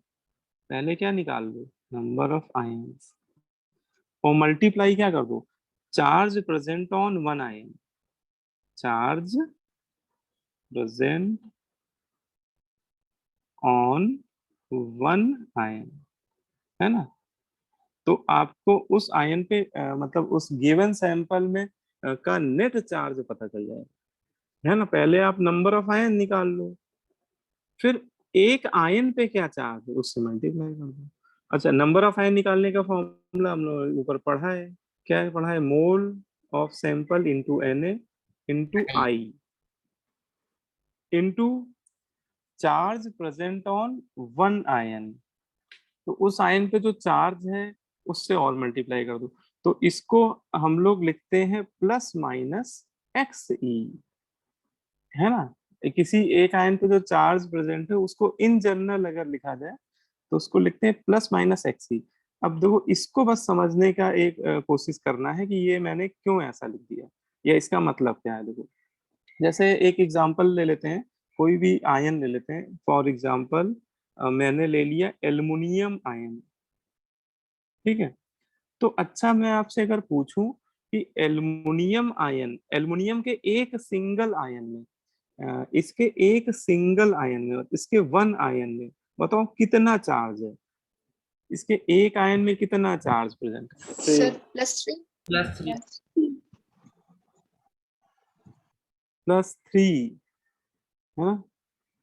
पहले क्या निकाल लो? नंबर ऑफ आयंस, और मल्टीप्लाई क्या कर दो? Charge present on one ion, charge present on one ion, है ना। तो आपको उस आयन पे मतलब उस गिवन सैंपल में का नेट चार्ज पता चल जाएगा, है ना। पहले आप नंबर ऑफ आयन निकाल लो, फिर एक आयन पे क्या चार्ज है उससे मल्टीप्लाई कर दो। अच्छा, नंबर ऑफ आयन निकालने का फॉर्मूला हम लोग ऊपर पढ़ा है, क्या है पढ़ा है? Mole of sample into Na into I into charge present on one ion. तो उस आयन पे जो चार्ज है उससे और मल्टीप्लाई कर दो। तो इसको हम लोग लिखते हैं प्लस माइनस XE, है ना। किसी एक आयन पे जो चार्ज प्रेजेंट है उसको इन जनरल अगर लिखा जाए तो उसको लिखते हैं प्लस माइनस XE। अब देखो इसको बस समझने का एक कोशिश करना है कि ये मैंने क्यों ऐसा लिख दिया, या इसका मतलब क्या है। देखो जैसे एक एग्जांपल ले लेते हैं, कोई भी आयन ले लेते हैं। फॉर एग्जांपल मैंने ले लिया एल्युमिनियम आयन, ठीक है। तो अच्छा मैं आपसे अगर पूछूं कि एल्युमिनियम आयन, एल्युमिनियम के एक सिंगल आयन में इसके एक सिंगल आयन में, इसके वन आयन में बताओ कितना चार्ज है? इसके एक आयन में कितना चार्ज प्रेजेंट है? सर +3 +3। +3, है ना।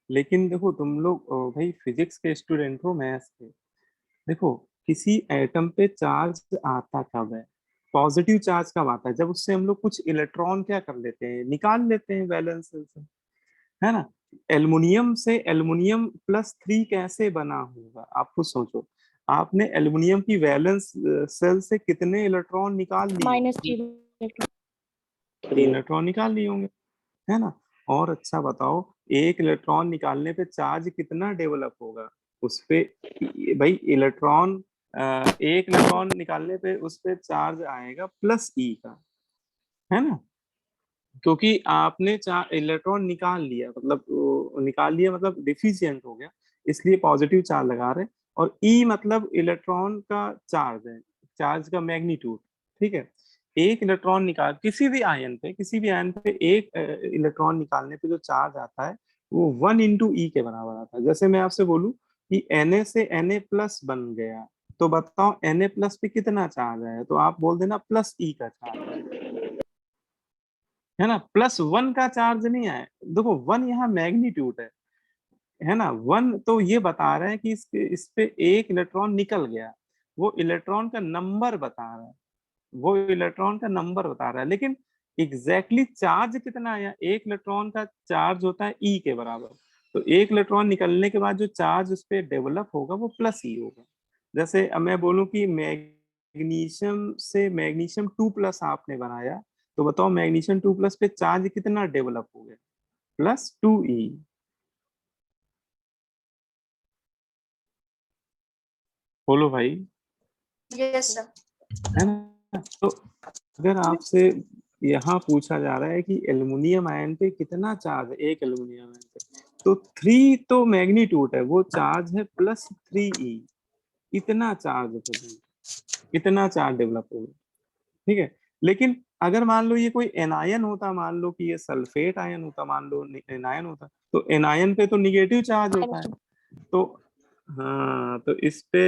लेकिन देखो तुम लोग भाई फिजिक्स के स्टूडेंट हो, मैथ्स के। देखो किसी एटम पे चार्ज आता कब है? पॉजिटिव चार्ज कब आता है? जब उससे हम लोग कुछ इलेक्ट्रॉन क्या कर लेते हैं, निकाल लेते हैं वैलेंस से, है ना। एल्युमिनियम से एल्युमिनियम +3 कैसे बना होगा आप खुद सोचो। आपने एल्युमिनियम की वैलेंस सेल से कितने इलेक्ट्रॉन निकाल लिए? -3 3 इलेक्ट्रॉन निकाल लिए होंगे, है ना। और अच्छा बताओ, एक इलेक्ट्रॉन निकालने पे चार्ज कितना डेवलप होगा उस पे? भाई इलेक्ट्रॉन, एक इलेक्ट्रॉन निकालने पे उस पे चार्ज आएगा +E का, है ना, क्योंकि आपने चार इलेक्ट्रॉन निकाल लिया, मतलब निकाल लिया मतलब डिफिशिएंट हो गया, इसलिए पॉजिटिव चार्ज लगा रहे हैं। और ई मतलब इलेक्ट्रॉन का चार्ज है, चार्ज का मैग्नीट्यूड, ठीक है। एक इलेक्ट्रॉन निकाल किसी भी आयन पे एक इलेक्ट्रॉन निकालने पे जो चार्ज आता है वो 1 × E के बराबर आता है। जैसे मैं आपसे बोलूं कि Na से Na+ बन गया, तो बताओ Na+ पे कितना चार्ज है, तो आप बोल देना +E का चार्ज है ना, +1 का चार्ज नहीं है। देखो 1 यहाँ मैग्नीट्यूड है ना, 1 तो ये बता रहे हैं कि इस पे एक इलेक्ट्रॉन निकल गया, वो इलेक्ट्रॉन का नंबर बता रहा है, वो इलेक्ट्रॉन का नंबर बता रहा है, लेकिन एग्जैक्टली चार्ज कितना है? एक इलेक्ट्रॉन का चार्ज होता है E के बराबर, तो एक इलेक्ट्रॉन निकलने के बाद जो चार्ज उस पर डेवलप होगा वो +E होगा। जैसे अब मैं बोलूं कि मैग्नीशियम से मैग्नीशियम 2+ आपने बनाया, तो बताओ मैग्नीशियम 2+ पे चार्ज कितना डेवलप हो गया? +2E। बोलो भाई, Yes, sir. है ना। तो अगर आपसे यहाँ पूछा जा रहा है कि एल्युमिनियम आयन पे कितना चार्ज है एक एल्युमिनियम आयन पे, तो 3 तो मैग्नीट्यूड है, वो चार्ज है +3E। इतना चार्ज है, इतना चार्ज डेवलप होगा, ठीक है। लेकिन अगर मान लो ये कोई एनायन होता, मान लो कि ये सल्फेट आयन होता, मान लो एनायन होता, तो एनायन पे तो निगेटिव चार्ज होता है, तो हाँ, तो इस पे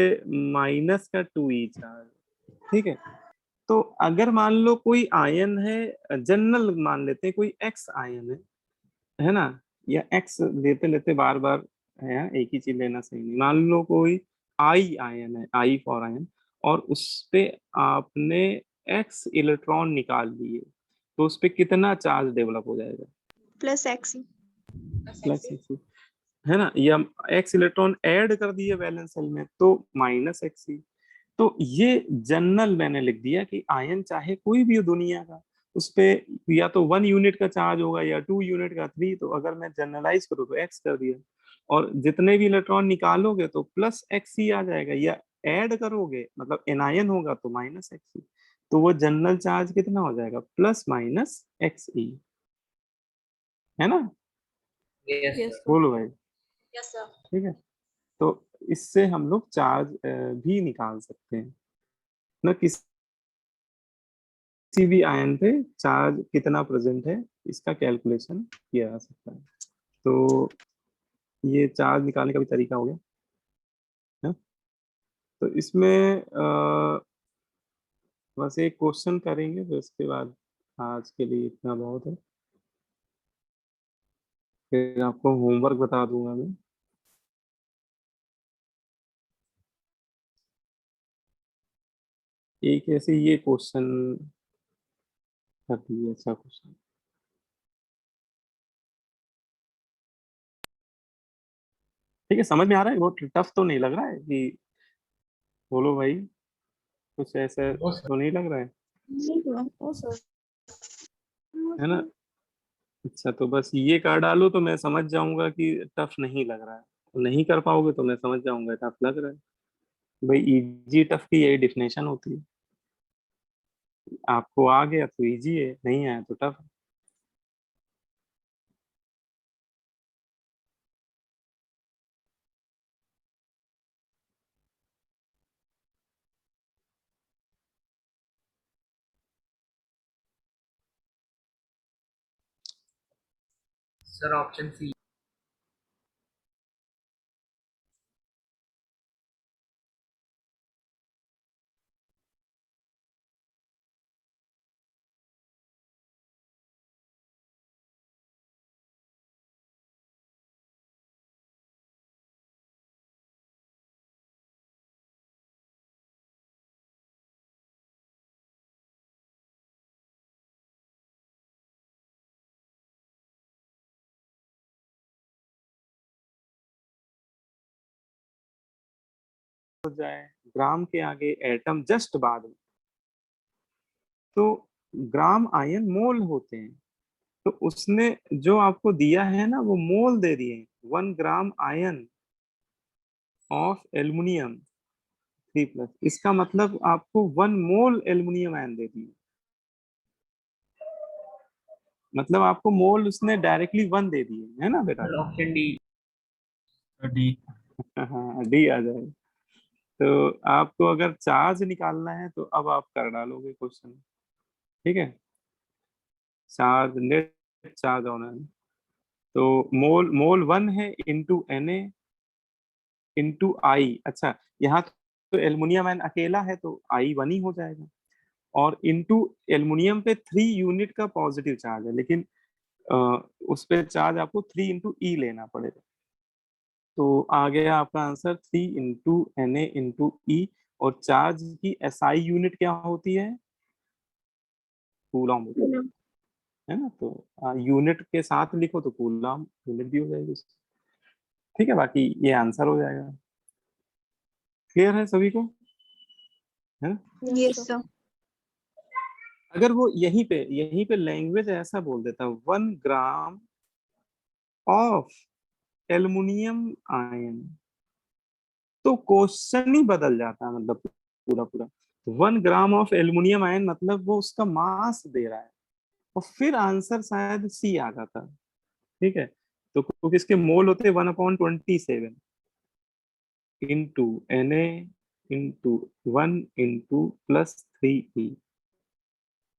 -2E चार्ज, ठीक है। तो अगर मान लो कोई आयन है, जनरल मान लेते हैं कोई एक्स आयन है ना, या एक्स लेते लेते बार बार है, एक ही चीज लेना सही नहीं। मान लो कोई आई आयन है, आई फॉर आयन, और उस पे आपने एक्स इलेक्ट्रॉन निकाल लिए, तो उस पे कितना चार्ज डेवलप हो जाएगा? +X. +X, है ना, या एक्स इलेक्ट्रॉन ऐड कर दिए वैलेंस सेल में तो -X। तो ये जनरल मैंने लिख दिया कि आयन चाहे कोई भी हो दुनिया का, उस पे या तो 1 यूनिट का चार्ज होगा या 2 यूनिट का 3, तो अगर मैं जनरलाइज करूँ तो एक्स कर दिया, और जितने भी इलेक्ट्रॉन निकालोगे तो +X ही आ जाएगा, या ऐड करोगे मतलब एनायन होगा तो -X। तो वो जनरल चार्ज कितना हो जाएगा? +-XE, है ना। Yes, Yes, sir. sir. बोलो भाई, Yes, sir. ठीक है। तो इससे हम लोग चार्ज भी निकाल सकते हैं ना, किसी भी आयन पे चार्ज कितना प्रेजेंट है इसका कैलकुलेशन किया जा सकता है। तो ये चार्ज निकालने का भी तरीका हो गया है। तो इसमें बस एक क्वेश्चन करेंगे, तो इसके बाद आज के लिए इतना बहुत है, फिर आपको होमवर्क बता दूंगा मैं। एक ऐसे ये क्वेश्चन कर दीजिए, अच्छा क्वेश्चन, ठीक है, समझ में आ रहा है, बहुत टफ तो नहीं लग रहा है कि? बोलो भाई, कुछ ऐसा No, sir. तो नहीं लग रहा है Oh, sir. है ना। अच्छा, तो बस ये कर डालो तो मैं समझ जाऊंगा कि टफ नहीं लग रहा है, नहीं कर पाओगे तो मैं समझ जाऊंगा टफ लग रहा है। भाई इजी टफ की यही डिफिनेशन होती है, आपको आ गया तो इजी है, नहीं आया तो टफ। Sir, option C. हो जाए, ग्राम के आगे एटम जस्ट बाद में, तो ग्राम आयन मोल होते हैं। तो उसने जो आपको दिया है ना वो मोल दे दिए, 1 ग्राम आयन ऑफ एल्युमिनियम 3+, इसका मतलब आपको 1 मोल एल्युमिनियम आयन दे दिए, मतलब आपको मोल उसने डायरेक्टली 1 दे दिए है ना बेटा। Sir option D. डी। हाँ डी आ जाए। तो आपको अगर चार्ज निकालना है तो अब आप कर डालोगे क्वेश्चन, ठीक है। चार्ज, नेट चार्ज होना है, तो मोल मोल 1 है इंटू Na इंटू आई। अच्छा, यहाँ तो एल्युमिनियम आयन अकेला है तो आई 1 ही हो जाएगा, और इंटू एल्युमिनियम पे 3 यूनिट का पॉजिटिव चार्ज है, लेकिन उस पे चार्ज आपको 3 इंटू ई लेना पड़ेगा। तो आ गया आपका आंसर 3 इंटू Na इंटू ई। और चार्ज की एसआई यूनिट क्या होती है? कूलम, है ना। तो यूनिट के साथ लिखो तो कूलम यूनिट भी हो जाएगी उसकी। ठीक है, बाकी ये आंसर हो जाएगा। क्लियर है सभी को, है ना? Yes, sir. अगर वो यहीं पे लैंग्वेज ऐसा बोल देता 1 ग्राम ऑफ एल्युमिनियम आयन, तो क्वेश्चन ही बदल जाता है, मतलब पूरा पूरा। 1 ग्राम ऑफ एल्युमिनियम आयन मतलब वो उसका मास दे रहा है, और फिर आंसर शायद सी आ जाता। ठीक है, तो क्योंकि इसके मोल होते हैं 1/27 into Na into 1 into +3e।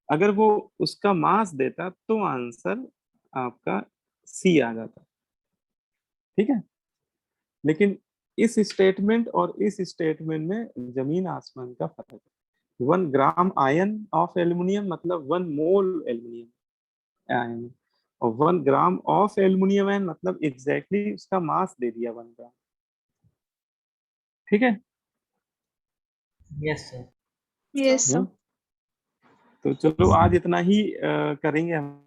अगर वो उसका मास देता तो आंसर आपका सी आ जाता। ठीक है, लेकिन इस स्टेटमेंट और इस स्टेटमेंट में जमीन आसमान का फर्क है। 1 ग्राम आयन ऑफ एल्युमिनियम मतलब 1 मोल एल्युमिनियम आयन, और 1 ग्राम ऑफ एल्युमिनियम आयन मतलब एग्जैक्टली उसका मास दे दिया 1 ग्राम। ठीक है, यस सर। Yes, sir. तो चलो आज इतना ही करेंगे हम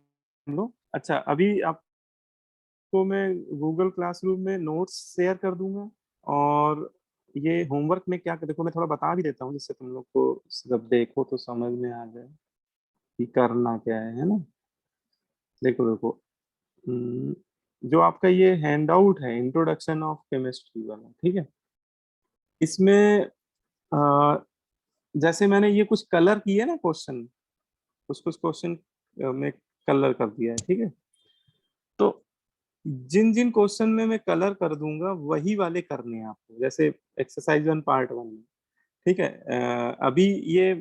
लोग। अच्छा, अभी आपको मैं गूगल क्लासरूम में नोट्स शेयर कर दूंगा, और ये होमवर्क में क्या देखो मैं थोड़ा बता भी देता हूँ, जिससे तुम लोग को जब देखो तो समझ में आ जाए कि करना क्या है ना। देखो देखो, जो आपका ये हैंड आउट है इंट्रोडक्शन ऑफ केमिस्ट्री वाला, ठीक है, इसमें अ, जैसे मैंने ये कुछ कलर किए ना क्वेश्चन, कुछ कुछ क्वेश्चन में कलर कर दिया है, ठीक है। तो जिन जिन क्वेश्चन में मैं कलर कर दूंगा वही वाले करने हैं आपको, जैसे एक्सरसाइज 1 पार्ट 1 में। ठीक है, अभी ये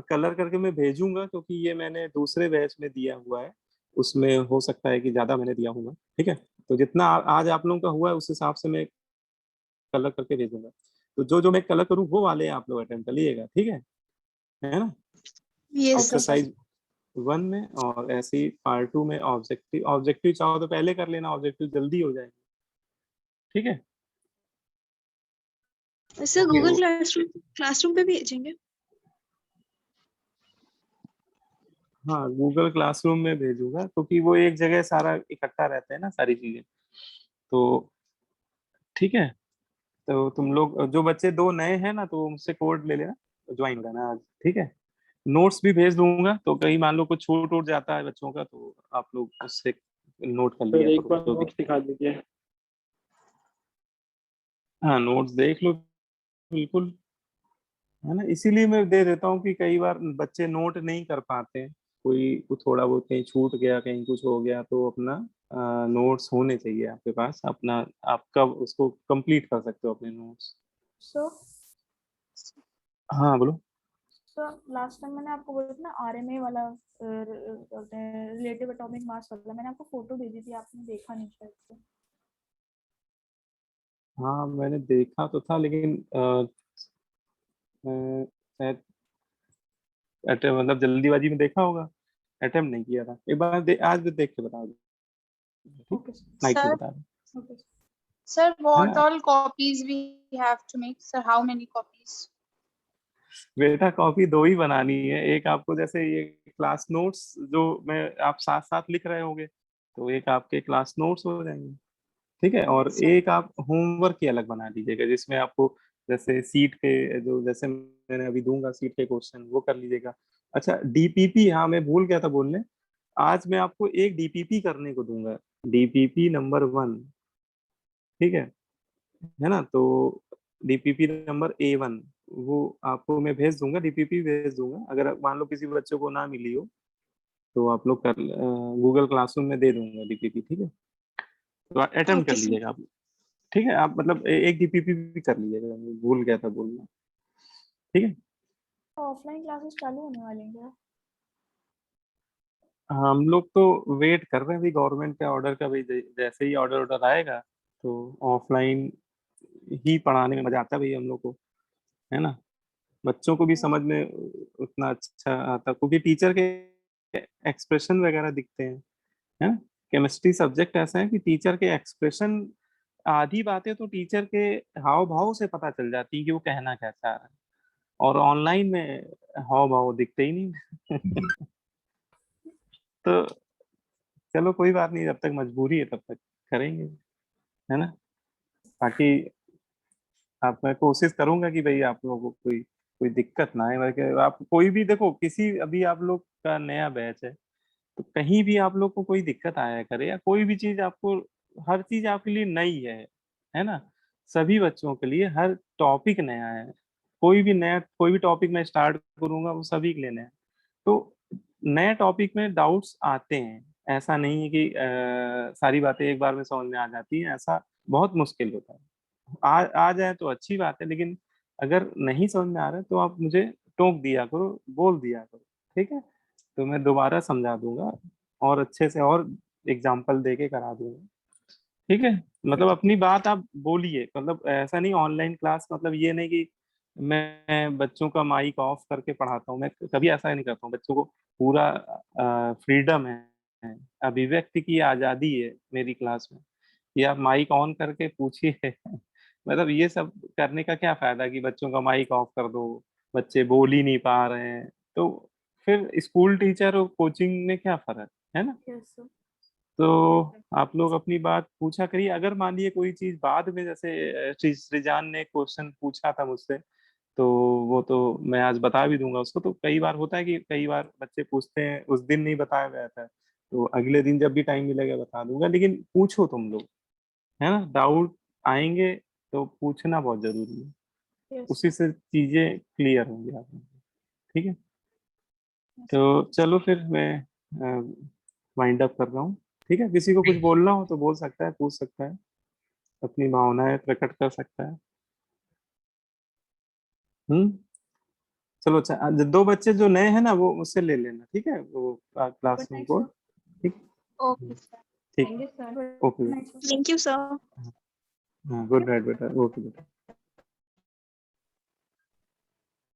कलर करके मैं भेजूंगा, क्योंकि ये मैंने दूसरे बैच में दिया हुआ है, उसमें हो सकता है कि ज्यादा मैंने दिया होगा। ठीक है, तो जितना आज आप लोगों का हुआ है उस हिसाब से मैं कलर करके भेजूंगा। तो जो जो मैं कलर करूँ वो वाले आप लोग अटेम्प्ट कर लीजिएगा, ठीक है ना। Yes, sir. एक्सरसाइज 1 में, और ऐसे ही पार्ट 2 में ऑब्जेक्टिव। ऑब्जेक्टिव चाहो तो पहले कर लेना, ऑब्जेक्टिव जल्दी हो जाएगा। ठीक है, सर गूगल क्लासरूम पे भेजेंगे? हाँ गूगल क्लासरूम में भेजूंगा, क्योंकि वो एक जगह सारा इकट्ठा रहता है ना सारी चीजें। तो ठीक है, तो तुम लोग जो बच्चे 2 नए हैं ना, तो उनसे कोड ले लेना, ज्वाइन हो जाना आज। ठीक है, नोट्स भी भेज दूंगा, तो कहीं मान लो कुछ छूट उठ जाता है बच्चों का, तो आप लोग उससे नोट कर लिया फिर एक करो बार जो भी। नोट्स दिखा दीजिए। हाँ नोट्स देख लो बिल्कुल, है ना। इसीलिए मैं दे देता हूँ कि कई बार बच्चे नोट नहीं कर पाते हैं, कोई थोड़ा बहुत कहीं छूट गया, कहीं कुछ हो गया, तो अपना नोट्स होने चाहिए आपके पास अपना, आप कब उसको कंप्लीट कर सकते हो अपने नोट्स। सो हाँ बोलो। लास्ट टाइम मैंने आपको बोला था ना आरएमए वाला बोलते हैं रिलेटिव एटॉमिक मास वाला, मैंने आपको फोटो भेजी थी, आपने देखा नहीं शायद से। हाँ मैंने देखा तो था, लेकिन शायद मतलब जल्दीबाजी में देखा होगा, अटेम्प्ट नहीं किया था। एक बार आज भी देख के बता दो, ठीक, ओके सर। नाइट में Sir, बता दो, ओके sir, है what ना। all copies we have to make? Sir, how many copies? बेटा कॉपी 2 ही बनानी है, एक आपको जैसे ये क्लास नोट्स जो मैं आप साथ साथ लिख रहे होगे, तो एक आपके क्लास नोट्स हो जाएंगे। ठीक है, और सर। एक आप होमवर्क की अलग बना दीजिएगा, जिसमें आपको जैसे सीट के जो जैसे मैंने अभी दूंगा सीट के क्वेश्चन वो कर लीजिएगा। अच्छा डीपीपी, हाँ मैं भूल गया था बोलने, आज मैं आपको एक डीपीपी करने को दूंगा, डीपीपी नंबर 1, ठीक है ना। तो डीपीपी नंबर A1 वो आपको मैं भेज दूंगा, डीपीपी भेज दूंगा। अगर मान लो किसी बच्चे को ना मिली हो तो आप लोग कर गूगल क्लासरूम में दे दूंगा डीपीपी, ठीक है। तो अटेम्प्ट कर Okay, sir. लीजिएगा आप, ठीक है। आप मतलब एक डीपीपी भी कर लीजिएगा, मैं भूल गया था बोलना, ठीक है। ऑफलाइन क्लासेस चालू होने वाली हैं क्या? हम लोग तो वेट कर रहे हैं अभी गवर्नमेंट के ऑर्डर का, भाई जैसे ही ऑर्डर आएगा तो ऑफलाइन ही पढ़ाने में मजा आता है भाई हम लोग को, है ना। बच्चों को भी समझ में उतना अच्छा आता क्योंकि टीचर के एक्सप्रेशन वगैरह दिखते हैं, है ना। केमिस्ट्री सब्जेक्ट ऐसा है कि टीचर के एक्सप्रेशन, आधी बातें तो टीचर के हाव भाव से पता चल जाती है कि वो कहना क्या चाह रहा है, और ऑनलाइन में हाव भाव दिखते ही नहीं। तो चलो कोई बात नहीं, जब तक मजबूरी है तब तक करेंगे, है ना। बाकी आप, मैं कोशिश करूंगा कि भाई आप लोगों को कोई कोई दिक्कत ना आए, बल्कि आप कोई भी देखो, किसी अभी आप लोग का नया बैच है तो कहीं भी आप लोग को कोई दिक्कत आया करे या कोई भी चीज आपको, हर चीज आपके लिए नई है ना। सभी बच्चों के लिए हर टॉपिक नया है, कोई भी टॉपिक मैं स्टार्ट करूंगा वो सभी के लिए नया है। तो नए टॉपिक में डाउट्स आते हैं, ऐसा नहीं है कि सारी बातें एक बार में समझ में आ जाती हैं, ऐसा बहुत मुश्किल होता है। आ जाए तो अच्छी बात है, लेकिन अगर नहीं समझ में आ रहा है तो आप मुझे टोक दिया करो, बोल दिया करो, ठीक है। तो मैं दोबारा समझा दूंगा और अच्छे से और एग्जाम्पल दे के करा दूंगा, ठीक है। मतलब अपनी बात आप बोलिए, मतलब ऐसा नहीं ऑनलाइन क्लास, मतलब ये नहीं कि मैं बच्चों का माइक ऑफ करके पढ़ाता हूँ, मैं कभी ऐसा नहीं करता हूँ। बच्चों को पूरा फ्रीडम है, अभिव्यक्ति की आजादी है मेरी क्लास में, कि आप माइक ऑन करके पूछिए। मतलब ये सब करने का क्या फायदा कि बच्चों का माइक ऑफ कर दो, बच्चे बोल ही नहीं पा रहे हैं, तो फिर स्कूल टीचर और कोचिंग में क्या फर्क है ना। Yes sir. तो आप लोग अपनी बात पूछा करिए, अगर मान लीजिए कोई चीज बाद में, जैसे सृजान ने क्वेश्चन पूछा था मुझसे, तो वो तो मैं आज बता भी दूंगा उसको। तो कई बार होता है कि कई बार बच्चे पूछते हैं उस दिन नहीं बताया गया था, तो अगले दिन जब भी टाइम मिलेगा बता दूंगा, लेकिन पूछो तुम लोग, है ना। डाउट आएंगे तो पूछना बहुत जरूरी है, यस उसी से चीजें क्लियर होंगी आप लोगों को, ठीक है। तो चलो फिर मैं वाइंड अप कर रहा हूँ, ठीक है। किसी को कुछ बोलना हो तो बोल सकता है, पूछ सकता है, अपनी भावनाएं प्रकट कर सकता है। हम्म। चलो अच्छा, दो बच्चे जो नए हैं ना वो मुझसे ले लेना, ठीक है, वो good classroom night code, sir. ठीक। Okay, sir. ठीक, thank you sir. Okay, good night sir. Thank you, sir. हाँ गुड नाइट बेटा, ओके बेटा।